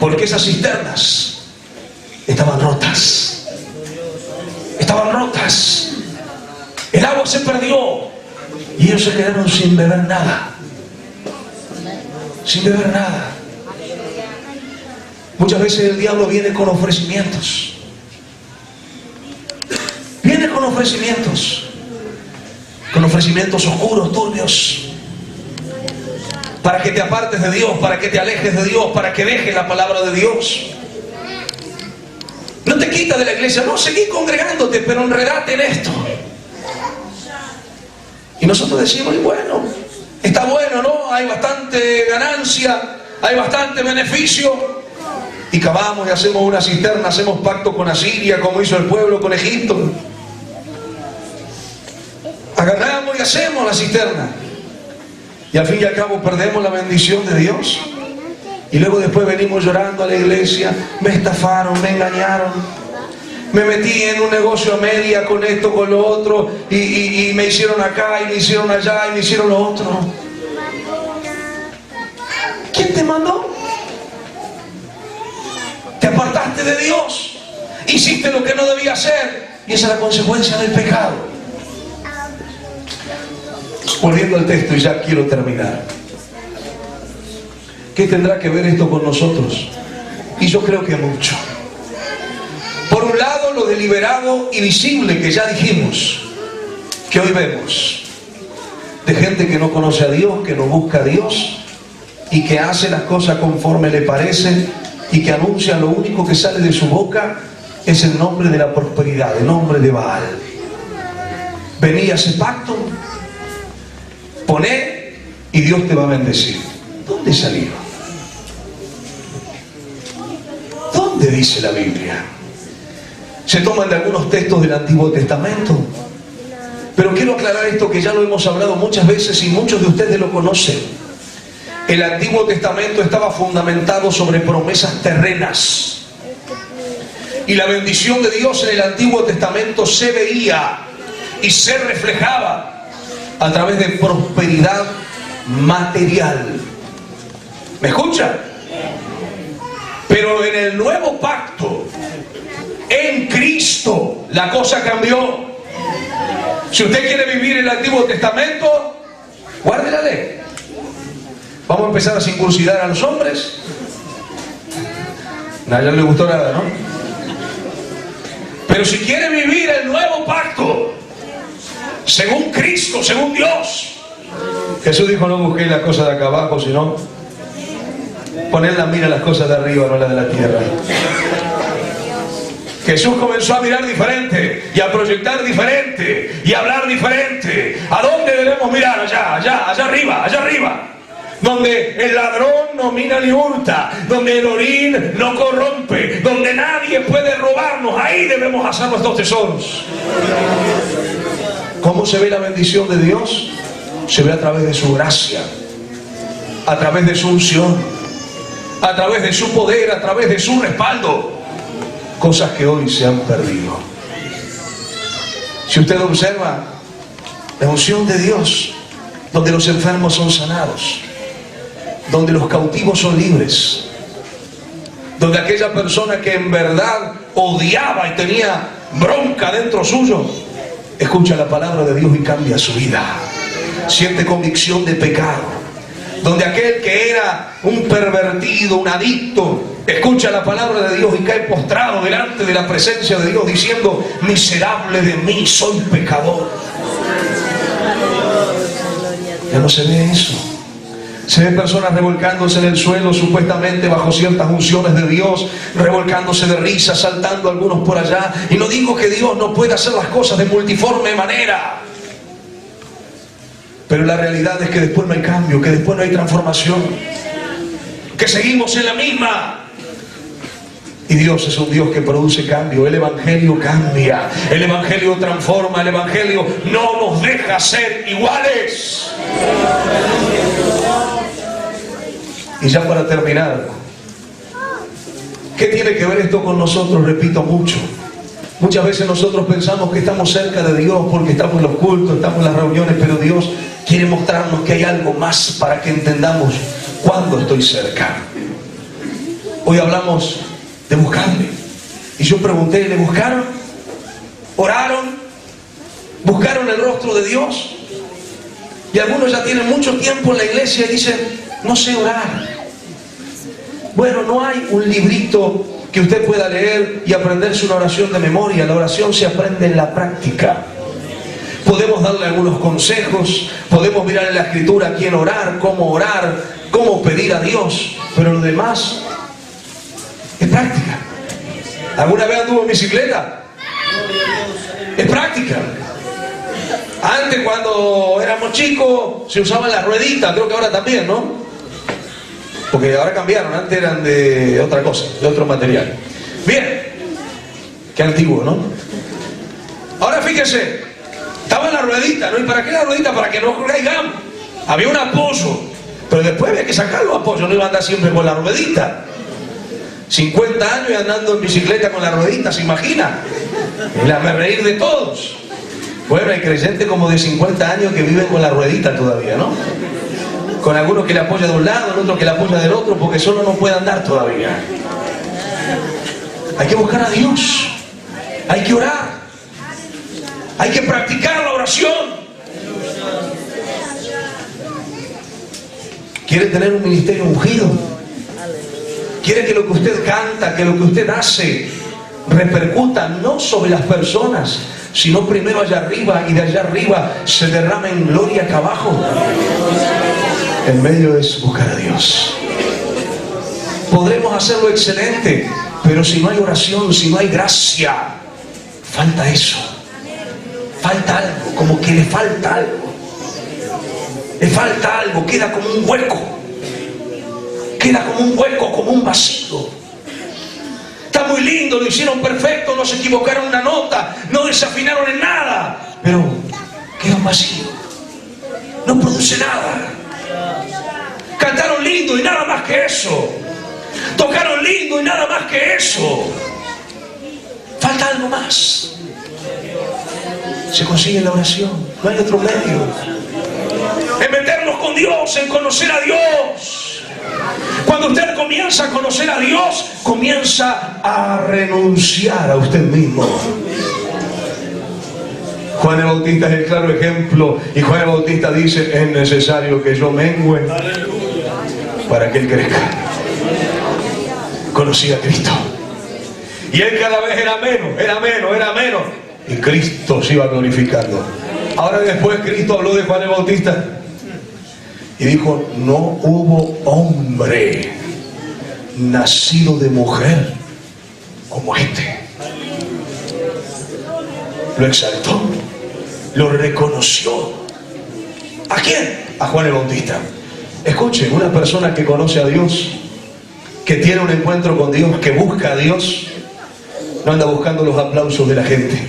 porque esas cisternas estaban rotas. Estaban rotas. El agua se perdió y ellos se quedaron sin beber nada. Sin beber nada. Muchas veces el diablo viene con ofrecimientos. Viene con ofrecimientos. Con ofrecimientos oscuros, turbios. Para que te apartes de Dios, para que te alejes de Dios, para que dejes la palabra de Dios. No te quitas de la iglesia, no, seguí congregándote, pero enredate en esto. Y nosotros decimos, y bueno, está bueno, ¿no? Hay bastante ganancia, hay bastante beneficio. Y cavamos y hacemos una cisterna, hacemos pacto con Asiria, como hizo el pueblo con Egipto. Agarramos y hacemos la cisterna. Y al fin y al cabo perdemos la bendición de Dios. Y luego después venimos llorando a la iglesia. Me estafaron, me engañaron. Me metí en un negocio a media con esto, con lo otro. Y me hicieron acá, y me hicieron allá, y me hicieron lo otro. ¿Quién te mandó? Te apartaste de Dios. Hiciste lo que no debía hacer. Y esa es la consecuencia del pecado. Volviendo al texto, y ya quiero terminar. ¿Qué tendrá que ver esto con nosotros? Y yo creo que mucho. Por un lado, lo deliberado y visible que ya dijimos, que hoy vemos, de gente que no conoce a Dios, que no busca a Dios, y que hace las cosas conforme le parece, y que anuncia lo único que sale de su boca es el nombre de la prosperidad, el nombre de Baal. Venía ese pacto, poné y Dios te va a bendecir. ¿Dónde salió? ¿Dónde dice la Biblia? Se toman de algunos textos del Antiguo Testamento, pero quiero aclarar esto que ya lo hemos hablado muchas veces y muchos de ustedes lo conocen. El Antiguo Testamento estaba fundamentado sobre promesas terrenas, y la bendición de Dios en el Antiguo Testamento se veía y se reflejaba a través de prosperidad material. ¿Me escuchan? Pero en el nuevo pacto, en Cristo, la cosa cambió. Si usted quiere vivir el Antiguo Testamento, guarde la ley. Vamos a empezar a circuncidar a los hombres. A ella no le gustó nada, ¿no? Pero si quiere vivir el nuevo pacto, según Cristo, según Dios, Jesús dijo: no busquéis las cosas de acá abajo, sino poned la mira a las cosas de arriba, no las de la tierra. Jesús comenzó a mirar diferente, y a proyectar diferente, y a hablar diferente. ¿A dónde debemos mirar? Allá arriba. Donde el ladrón no mina ni hurta, donde el orín no corrompe, donde nadie puede robarnos. Ahí debemos hacer nuestros tesoros. ¿Cómo se ve la bendición de Dios? Se ve a través de su gracia, a través de su unción, a través de su poder, a través de su respaldo. Cosas que hoy se han perdido. Si usted observa la unción de Dios, donde los enfermos son sanados, donde los cautivos son libres, donde aquella persona que en verdad odiaba y tenía bronca dentro suyo, escucha la palabra de Dios y cambia su vida, siente convicción de pecado. Donde aquel que era un pervertido, un adicto, escucha la palabra de Dios y cae postrado delante de la presencia de Dios diciendo: miserable de mí, soy pecador. Ya no se ve eso. Se ven personas revolcándose en el suelo, supuestamente bajo ciertas unciones de Dios, revolcándose de risa, saltando algunos por allá. Y no digo que Dios no pueda hacer las cosas de multiforme manera, pero la realidad es que después no hay cambio, que después no hay transformación, que seguimos en la misma. Y Dios es un Dios que produce cambio. El Evangelio cambia, el Evangelio transforma, el Evangelio no nos deja ser iguales. Y ya para terminar, ¿qué tiene que ver esto con nosotros? Repito mucho. Muchas veces nosotros pensamos que estamos cerca de Dios porque estamos en los cultos, estamos en las reuniones, pero Dios quiere mostrarnos que hay algo más para que entendamos cuándo estoy cerca. Hoy hablamos de buscarle. Y yo pregunté, ¿le buscaron? ¿Oraron? ¿Buscaron el rostro de Dios? Y algunos ya tienen mucho tiempo en la iglesia y dicen, no sé orar. Bueno, no hay un librito que usted pueda leer y aprenderse una oración de memoria. La oración se aprende en la práctica. Podemos darle algunos consejos, podemos mirar en la Escritura a quién orar, cómo pedir a Dios, pero lo demás es práctica. ¿Alguna vez anduvo en bicicleta? Es práctica. Antes, cuando éramos chicos, se usaban las rueditas, creo que ahora también, ¿no? Porque ahora cambiaron, antes eran de otra cosa, de otro material. Bien, qué antiguo, ¿no? Ahora fíjese, estaba en la ruedita, ¿no? ¿Y para qué la ruedita? Para que no caigamos. Había un apoyo, pero después había que sacar los apoyos, no iba a andar siempre con la ruedita. 50 años y andando en bicicleta con la ruedita, ¿se imagina? Y la me reír de todos. Bueno, hay creyentes como de 50 años que viven con la ruedita todavía, ¿no? Con algunos que le apoya de un lado, el otro que le apoya del otro, porque solo no puede andar todavía. Hay que buscar a Dios, hay que orar, hay que practicar la oración. ¿Quiere tener un ministerio ungido? ¿Quiere que lo que usted canta, que lo que usted hace repercuta no sobre las personas, sino primero allá arriba, y de allá arriba se derrama en gloria acá abajo? El medio es buscar a Dios. Podremos hacerlo excelente, pero si no hay oración, si no hay gracia, falta eso. Falta algo, como que le falta algo. Le falta algo, queda como un hueco. Queda como un hueco, como un vacío. Está muy lindo, lo hicieron perfecto, no se equivocaron una nota, no desafinaron en nada, pero queda un vacío. No produce nada. Cantaron lindo y nada más que eso. Tocaron lindo y nada más que eso. Falta algo más. Se consigue en la oración. No hay otro medio. En meternos con Dios, en conocer a Dios. Cuando usted comienza a conocer a Dios, comienza a renunciar a usted mismo. Juan el Bautista es el claro ejemplo, y Juan el Bautista dice, es necesario que yo mengüe para que Él crezca. Conocía a Cristo, y Él cada vez era menos, y Cristo se iba glorificando. Ahora después Cristo habló de Juan el Bautista y dijo, no hubo hombre nacido de mujer como este. Lo exaltó, lo reconoció. ¿A quién? A Juan el Bautista. Escuchen, una persona que conoce a Dios, que tiene un encuentro con Dios, que busca a Dios, no anda buscando los aplausos de la gente.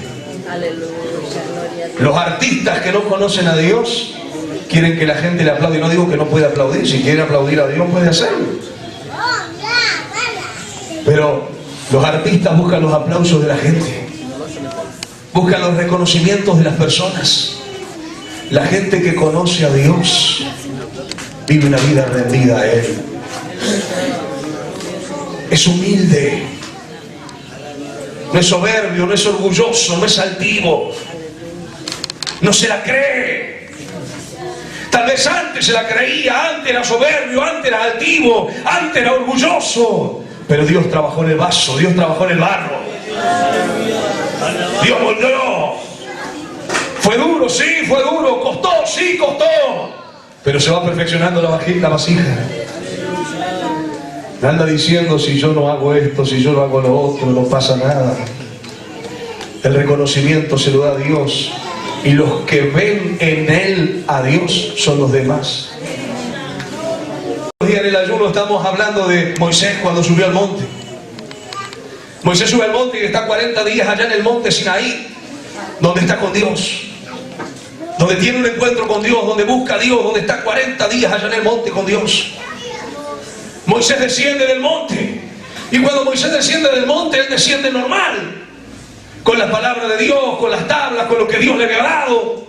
Los artistas que no conocen a Dios quieren que la gente le aplaude. Y no digo que no puede aplaudir, si quiere aplaudir a Dios puede hacerlo, pero los artistas buscan los aplausos de la gente, buscan los reconocimientos de las personas. La gente que conoce a Dios vive una vida rendida a Él. Es humilde, no es soberbio, no es orgulloso, no es altivo, no se la cree. Tal vez antes se la creía, antes era soberbio, antes era altivo, antes era orgulloso, pero Dios trabajó en el vaso, Dios trabajó en el barro, Dios moldeó. Fue duro, sí, fue duro, costó, sí, costó, pero se va perfeccionando la vasija. Anda diciendo, si yo no hago esto, si yo no hago lo otro, no pasa nada. El reconocimiento se lo da a Dios, y los que ven en Él a Dios son los demás. Hoy día en el ayuno estamos hablando de Moisés cuando subió al monte. Moisés sube al monte y está 40 días allá en el monte Sinaí, donde está con Dios, donde tiene un encuentro con Dios, donde busca a Dios, donde está 40 días allá en el monte con Dios. Moisés desciende del monte, y cuando Moisés desciende del monte, él desciende normal, con la palabra de Dios, con las tablas, con lo que Dios le había dado.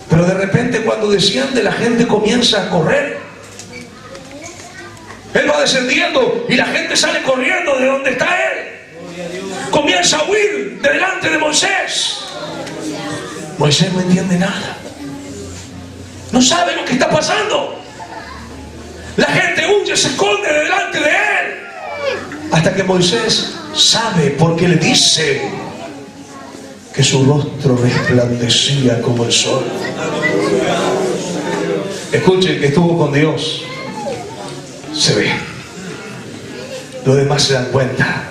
Pero de repente cuando desciende, la gente comienza a correr. Él va descendiendo y la gente sale corriendo de donde está él. Comienza a huir de delante de Moisés. Moisés no entiende nada, no sabe lo que está pasando. La gente huye, se esconde delante de él, hasta que Moisés sabe, porque le dice que su rostro resplandecía como el sol. Escuchen, que estuvo con Dios se ve. Los demás se dan cuenta.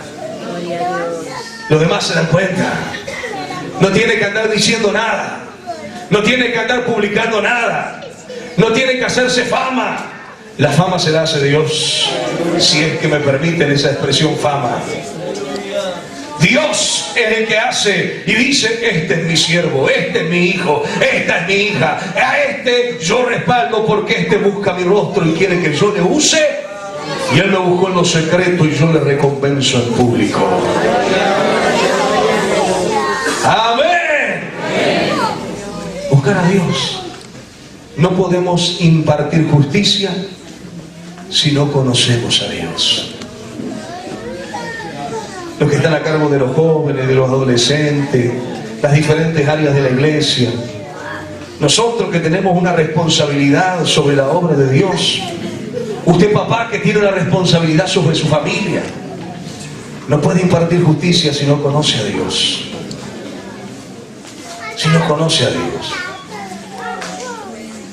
Los demás se dan cuenta. No tiene que andar diciendo nada, no tiene que andar publicando nada, no tiene que hacerse fama. La fama se la hace Dios, si es que me permiten esa expresión, fama. Dios es el que hace y dice, este es mi siervo, este es mi hijo, esta es mi hija, a este yo respaldo porque este busca mi rostro y quiere que yo le use, y él me buscó en lo secreto y yo le recompenso en público. Amén. Buscar a Dios. No podemos impartir justicia si no conocemos a Dios. Los que están a cargo de los jóvenes, de los adolescentes, las diferentes áreas de la iglesia, nosotros que tenemos una responsabilidad sobre la obra de Dios, usted papá que tiene una responsabilidad sobre su familia, no puede impartir justicia si no conoce a Dios. Si no conoce a Dios.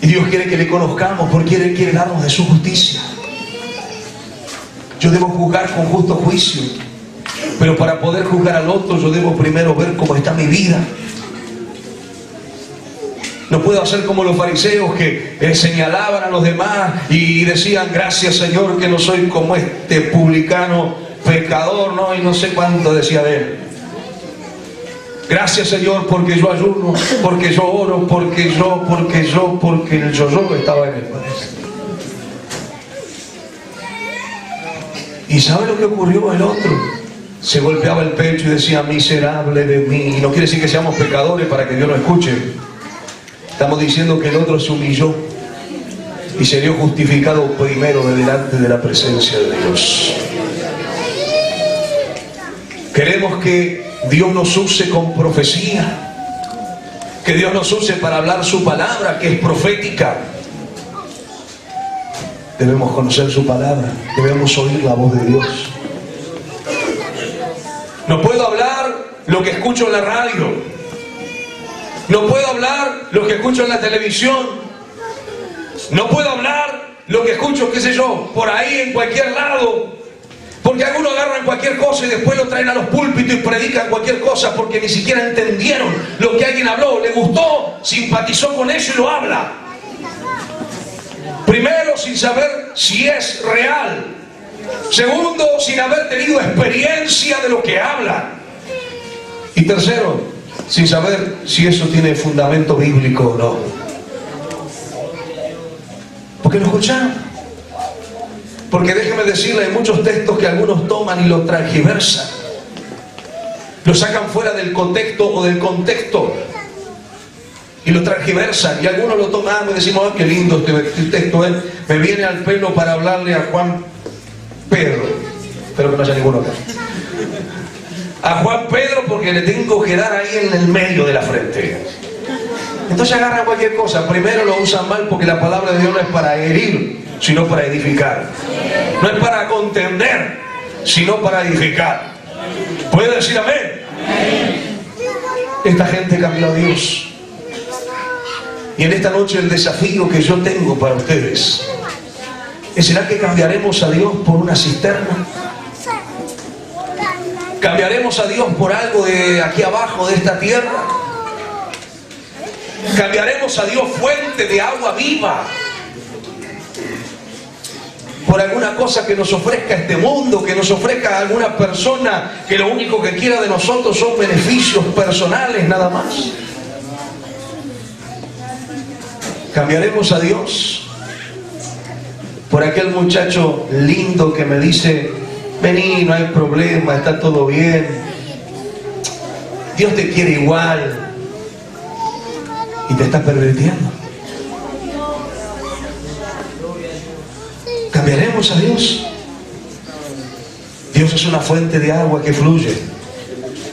Y Dios quiere que le conozcamos porque Él quiere darnos de su justicia. Yo debo juzgar con justo juicio, pero para poder juzgar al otro yo debo primero ver cómo está mi vida. No puedo hacer como los fariseos que señalaban a los demás y decían, gracias Señor que no soy como este publicano pecador, ¿no? Y no sé cuánto decía de él. Gracias Señor porque yo ayuno, porque yo oro, porque el yo estaba en él. ¿Y sabe lo que ocurrió? El otro se golpeaba el pecho y decía, miserable de mí. Y no quiere decir que seamos pecadores para que Dios nos escuche. Estamos diciendo que el otro se humilló y se dio justificado primero de delante de la presencia de Dios. Queremos que Dios nos use con profecía, que Dios nos use para hablar su palabra, que es profética. Debemos conocer su palabra, debemos oír la voz de Dios. No puedo hablar lo que escucho en la radio, no puedo hablar lo que escucho en la televisión, no puedo hablar lo que escucho, qué sé yo, por ahí en cualquier lado. Porque algunos agarran cualquier cosa y después lo traen a los púlpitos y predican cualquier cosa porque ni siquiera entendieron lo que alguien habló, le gustó, simpatizó con eso y lo habla. Primero, sin saber si es real. Segundo, sin haber tenido experiencia de lo que habla. Y tercero, sin saber si eso tiene fundamento bíblico o no. Porque lo escucharon. Porque déjeme decirle, hay muchos textos que algunos toman y los transgiversan, lo sacan fuera del contexto o del contexto y lo transgiversan, y algunos lo tomamos y decimos, oh, qué lindo este texto, me viene al pelo para hablarle a Juan Pedro, espero que no haya ninguno acá, a Juan Pedro, porque le tengo que dar ahí en el medio de la frente. Entonces agarran cualquier cosa, primero lo usan mal porque la palabra de Dios no es para herir, sino para edificar. No es para contender, sino para edificar. ¿Puede decir amén? Esta gente cambió a Dios. Y en esta noche el desafío que yo tengo para ustedes es: ¿será que cambiaremos a Dios por una cisterna? ¿Cambiaremos a Dios por algo de aquí abajo de esta tierra? ¿Cambiaremos a Dios fuente de agua viva por alguna cosa que nos ofrezca este mundo, que nos ofrezca alguna persona que lo único que quiera de nosotros son beneficios personales nada más? ¿Cambiaremos a Dios por aquel muchacho lindo que me dice: vení, no hay problema, está todo bien, Dios te quiere igual, y te está pervirtiendo? ¿Cambiaremos a Dios? Dios es una fuente de agua que fluye.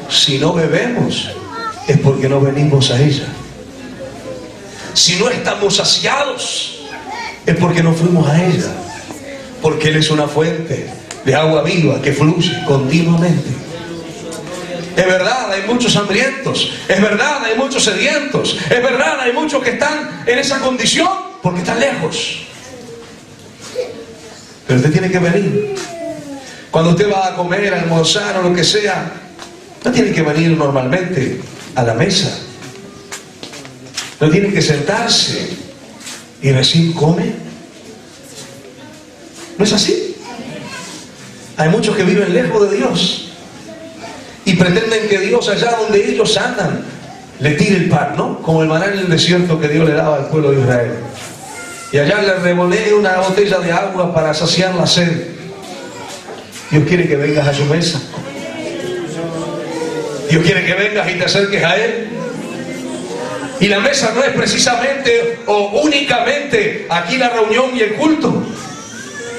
Si no bebemos, es porque no venimos a ella. Si no estamos saciados, es porque no fuimos a ella. Porque Él es una fuente de agua viva que fluye continuamente. Es verdad, hay muchos hambrientos. Es verdad, hay muchos sedientos. Es verdad, hay muchos que están en esa condición porque están lejos. Pero usted tiene que venir. Cuando usted va a comer, a almorzar o lo que sea, no tiene que venir normalmente a la mesa. No tiene que sentarse y recién come. ¿No es así? Hay muchos que viven lejos de Dios y pretenden que Dios, allá donde ellos andan, le tire el pan, ¿no? Como el maná en el desierto que Dios le daba al pueblo de Israel. Y allá le revolé una botella de agua para saciar la sed. Dios quiere que vengas a su mesa. Dios quiere que vengas y te acerques a Él. Y la mesa no es precisamente o únicamente aquí la reunión y el culto.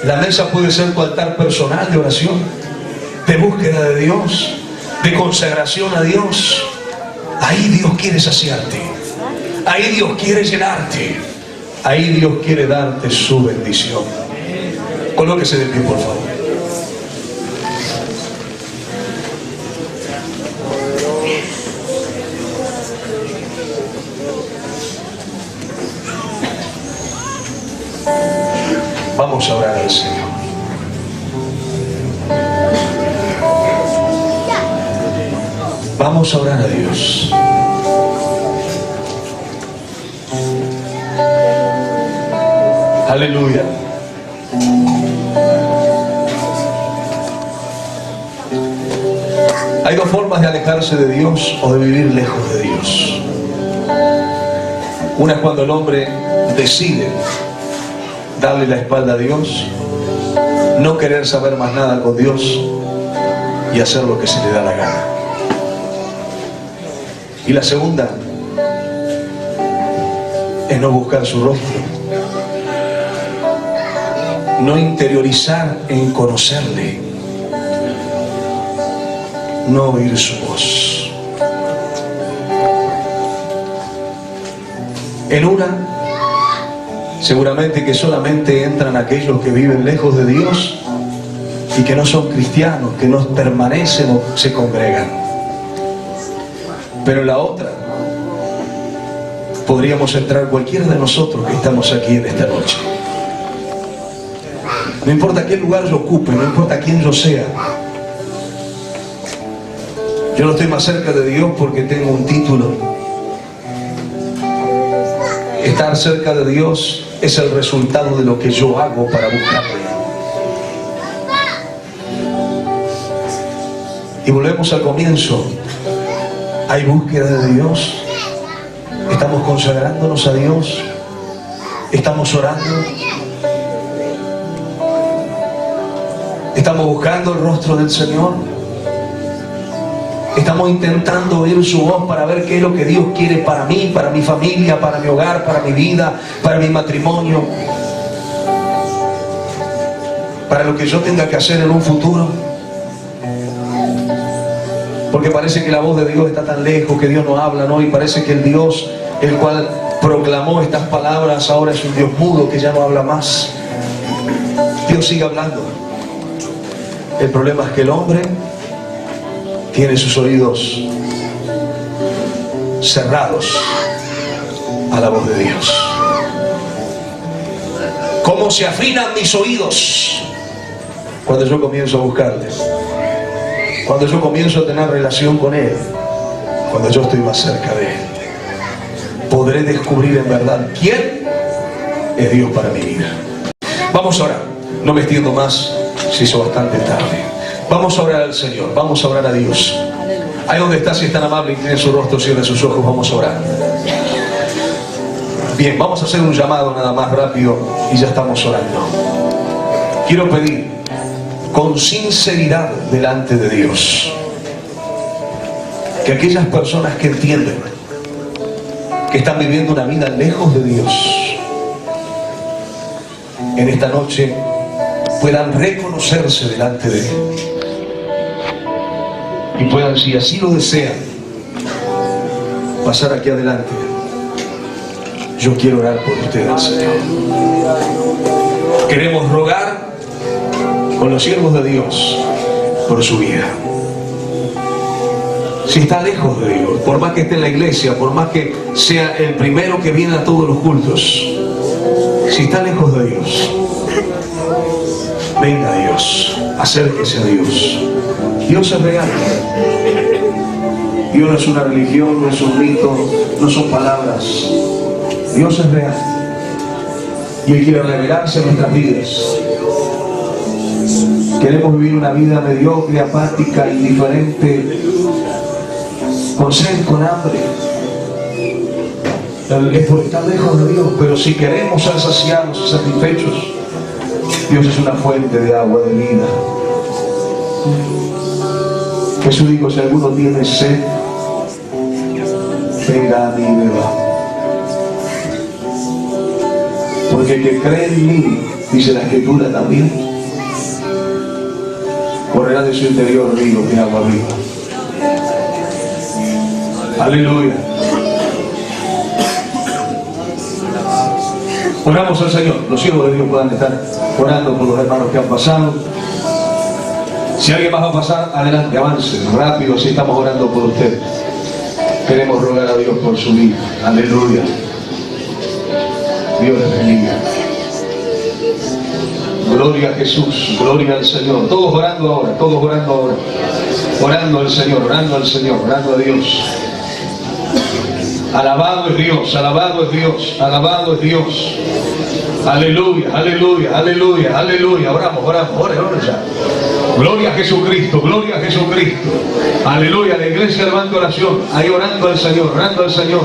La mesa puede ser tu altar personal de oración, de búsqueda de Dios, de consagración a Dios. Ahí Dios quiere saciarte. Ahí Dios quiere llenarte. Ahí Dios quiere darte su bendición. Colóquese de pie, por favor. Vamos a orar al Señor. Vamos a orar a Dios. Aleluya. Hay dos formas de alejarse de Dios o de vivir lejos de Dios. Una es cuando el hombre decide darle la espalda a Dios, no querer saber más nada con Dios y hacer lo que se le da la gana. Y la segunda es no buscar su rostro, no interiorizar en conocerle, no oír su voz. En una, seguramente que solamente entran aquellos que viven lejos de Dios y que no son cristianos, que no permanecen o se congregan. Pero en la otra, podríamos entrar cualquiera de nosotros que estamos aquí en esta noche. No importa qué lugar yo ocupe, no importa quién yo sea. Yo no estoy más cerca de Dios porque tengo un título. Estar cerca de Dios es el resultado de lo que yo hago para buscarle. Y volvemos al comienzo. Hay búsqueda de Dios. Estamos consagrándonos a Dios. Estamos orando. Estamos buscando el rostro del Señor. Estamos intentando oír su voz para ver qué es lo que Dios quiere para mí, para mi familia, para mi hogar, para mi vida, para mi matrimonio, para lo que yo tenga que hacer en un futuro. Porque parece que la voz de Dios está tan lejos, que Dios no habla, ¿no? Y parece que el Dios, el cual proclamó estas palabras, ahora es un Dios mudo que ya no habla más. Dios sigue hablando. El problema es que el hombre tiene sus oídos cerrados a la voz de Dios. ¿Cómo se afinan mis oídos cuando yo comienzo a buscarle? Cuando yo comienzo a tener relación con Él, cuando yo estoy más cerca de Él, podré descubrir en verdad quién es Dios para mi vida. Vamos a orar, no me extiendo más, se hizo bastante tarde. Vamos a orar al Señor, vamos a orar a Dios. Ahí donde está, si es tan amable, incline su rostro, cierre sus ojos, vamos a orar. Bien, vamos a hacer un llamado nada más rápido y ya estamos orando. Quiero pedir con sinceridad delante de Dios que aquellas personas que entienden que están viviendo una vida lejos de Dios, en esta noche puedan reconocerse delante de Él y puedan, si así lo desean, pasar aquí adelante. Yo quiero orar por ustedes, Señor. Queremos rogar con los siervos de Dios por su vida. Si está lejos de Dios, por más que esté en la iglesia, por más que sea el primero que viene a todos los cultos, si está lejos de Dios, venga a Dios, acérquese a Dios. Dios es real. Dios no es una religión, no es un mito, no son palabras. Dios es real. Y Él quiere revelarse en nuestras vidas. Queremos vivir una vida mediocre, apática, indiferente, con sed, con hambre. Es por estar lejos de Dios, pero si queremos ser saciados y satisfechos, Dios es una fuente de agua de vida. Jesús dijo, si alguno tiene sed, venga a mí y beba. Porque el que cree en mí, dice la Escritura también, correrá de su interior ríos de agua viva. Aleluya. Oramos al Señor. Los siervos de Dios puedan estar orando por los hermanos que han pasado. Si alguien más va a pasar, adelante, avance rápido, así estamos orando por usted. Queremos rogar a Dios por su vida. Aleluya. Dios les bendiga. Gloria a Jesús, gloria al Señor. Todos orando ahora, todos orando ahora. Orando al Señor, orando al Señor, orando a Dios. Alabado es Dios, alabado es Dios, alabado es Dios. Aleluya, aleluya, aleluya, aleluya. Oramos, oramos, oramos ya. Gloria a Jesucristo, gloria a Jesucristo. Aleluya, la iglesia levanta oración, ahí orando al Señor, orando al Señor.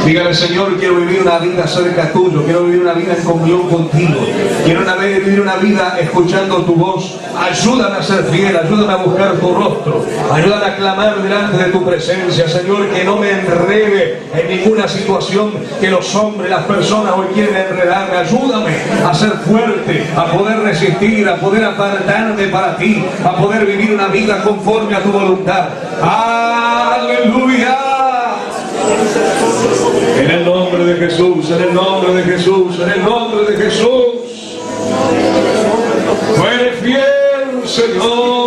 Dígale, Señor, quiero vivir una vida cerca tuyo, quiero vivir una vida en comunión contigo. Quiero vivir una vida escuchando tu voz. Ayúdame a ser fiel, ayúdame a buscar tu rostro. Ayúdame a clamar delante de tu presencia, Señor, que no me enrede en ninguna situación que los hombres, las personas hoy quieren enredarme. Ayúdame a ser fuerte, a poder resistir, a poder apartarme para ti, a poder vivir una vida conforme a tu voluntad. ¡Aleluya! En el nombre de Jesús, en el nombre de Jesús, en el nombre de Jesús. Tú eres fiel, Señor.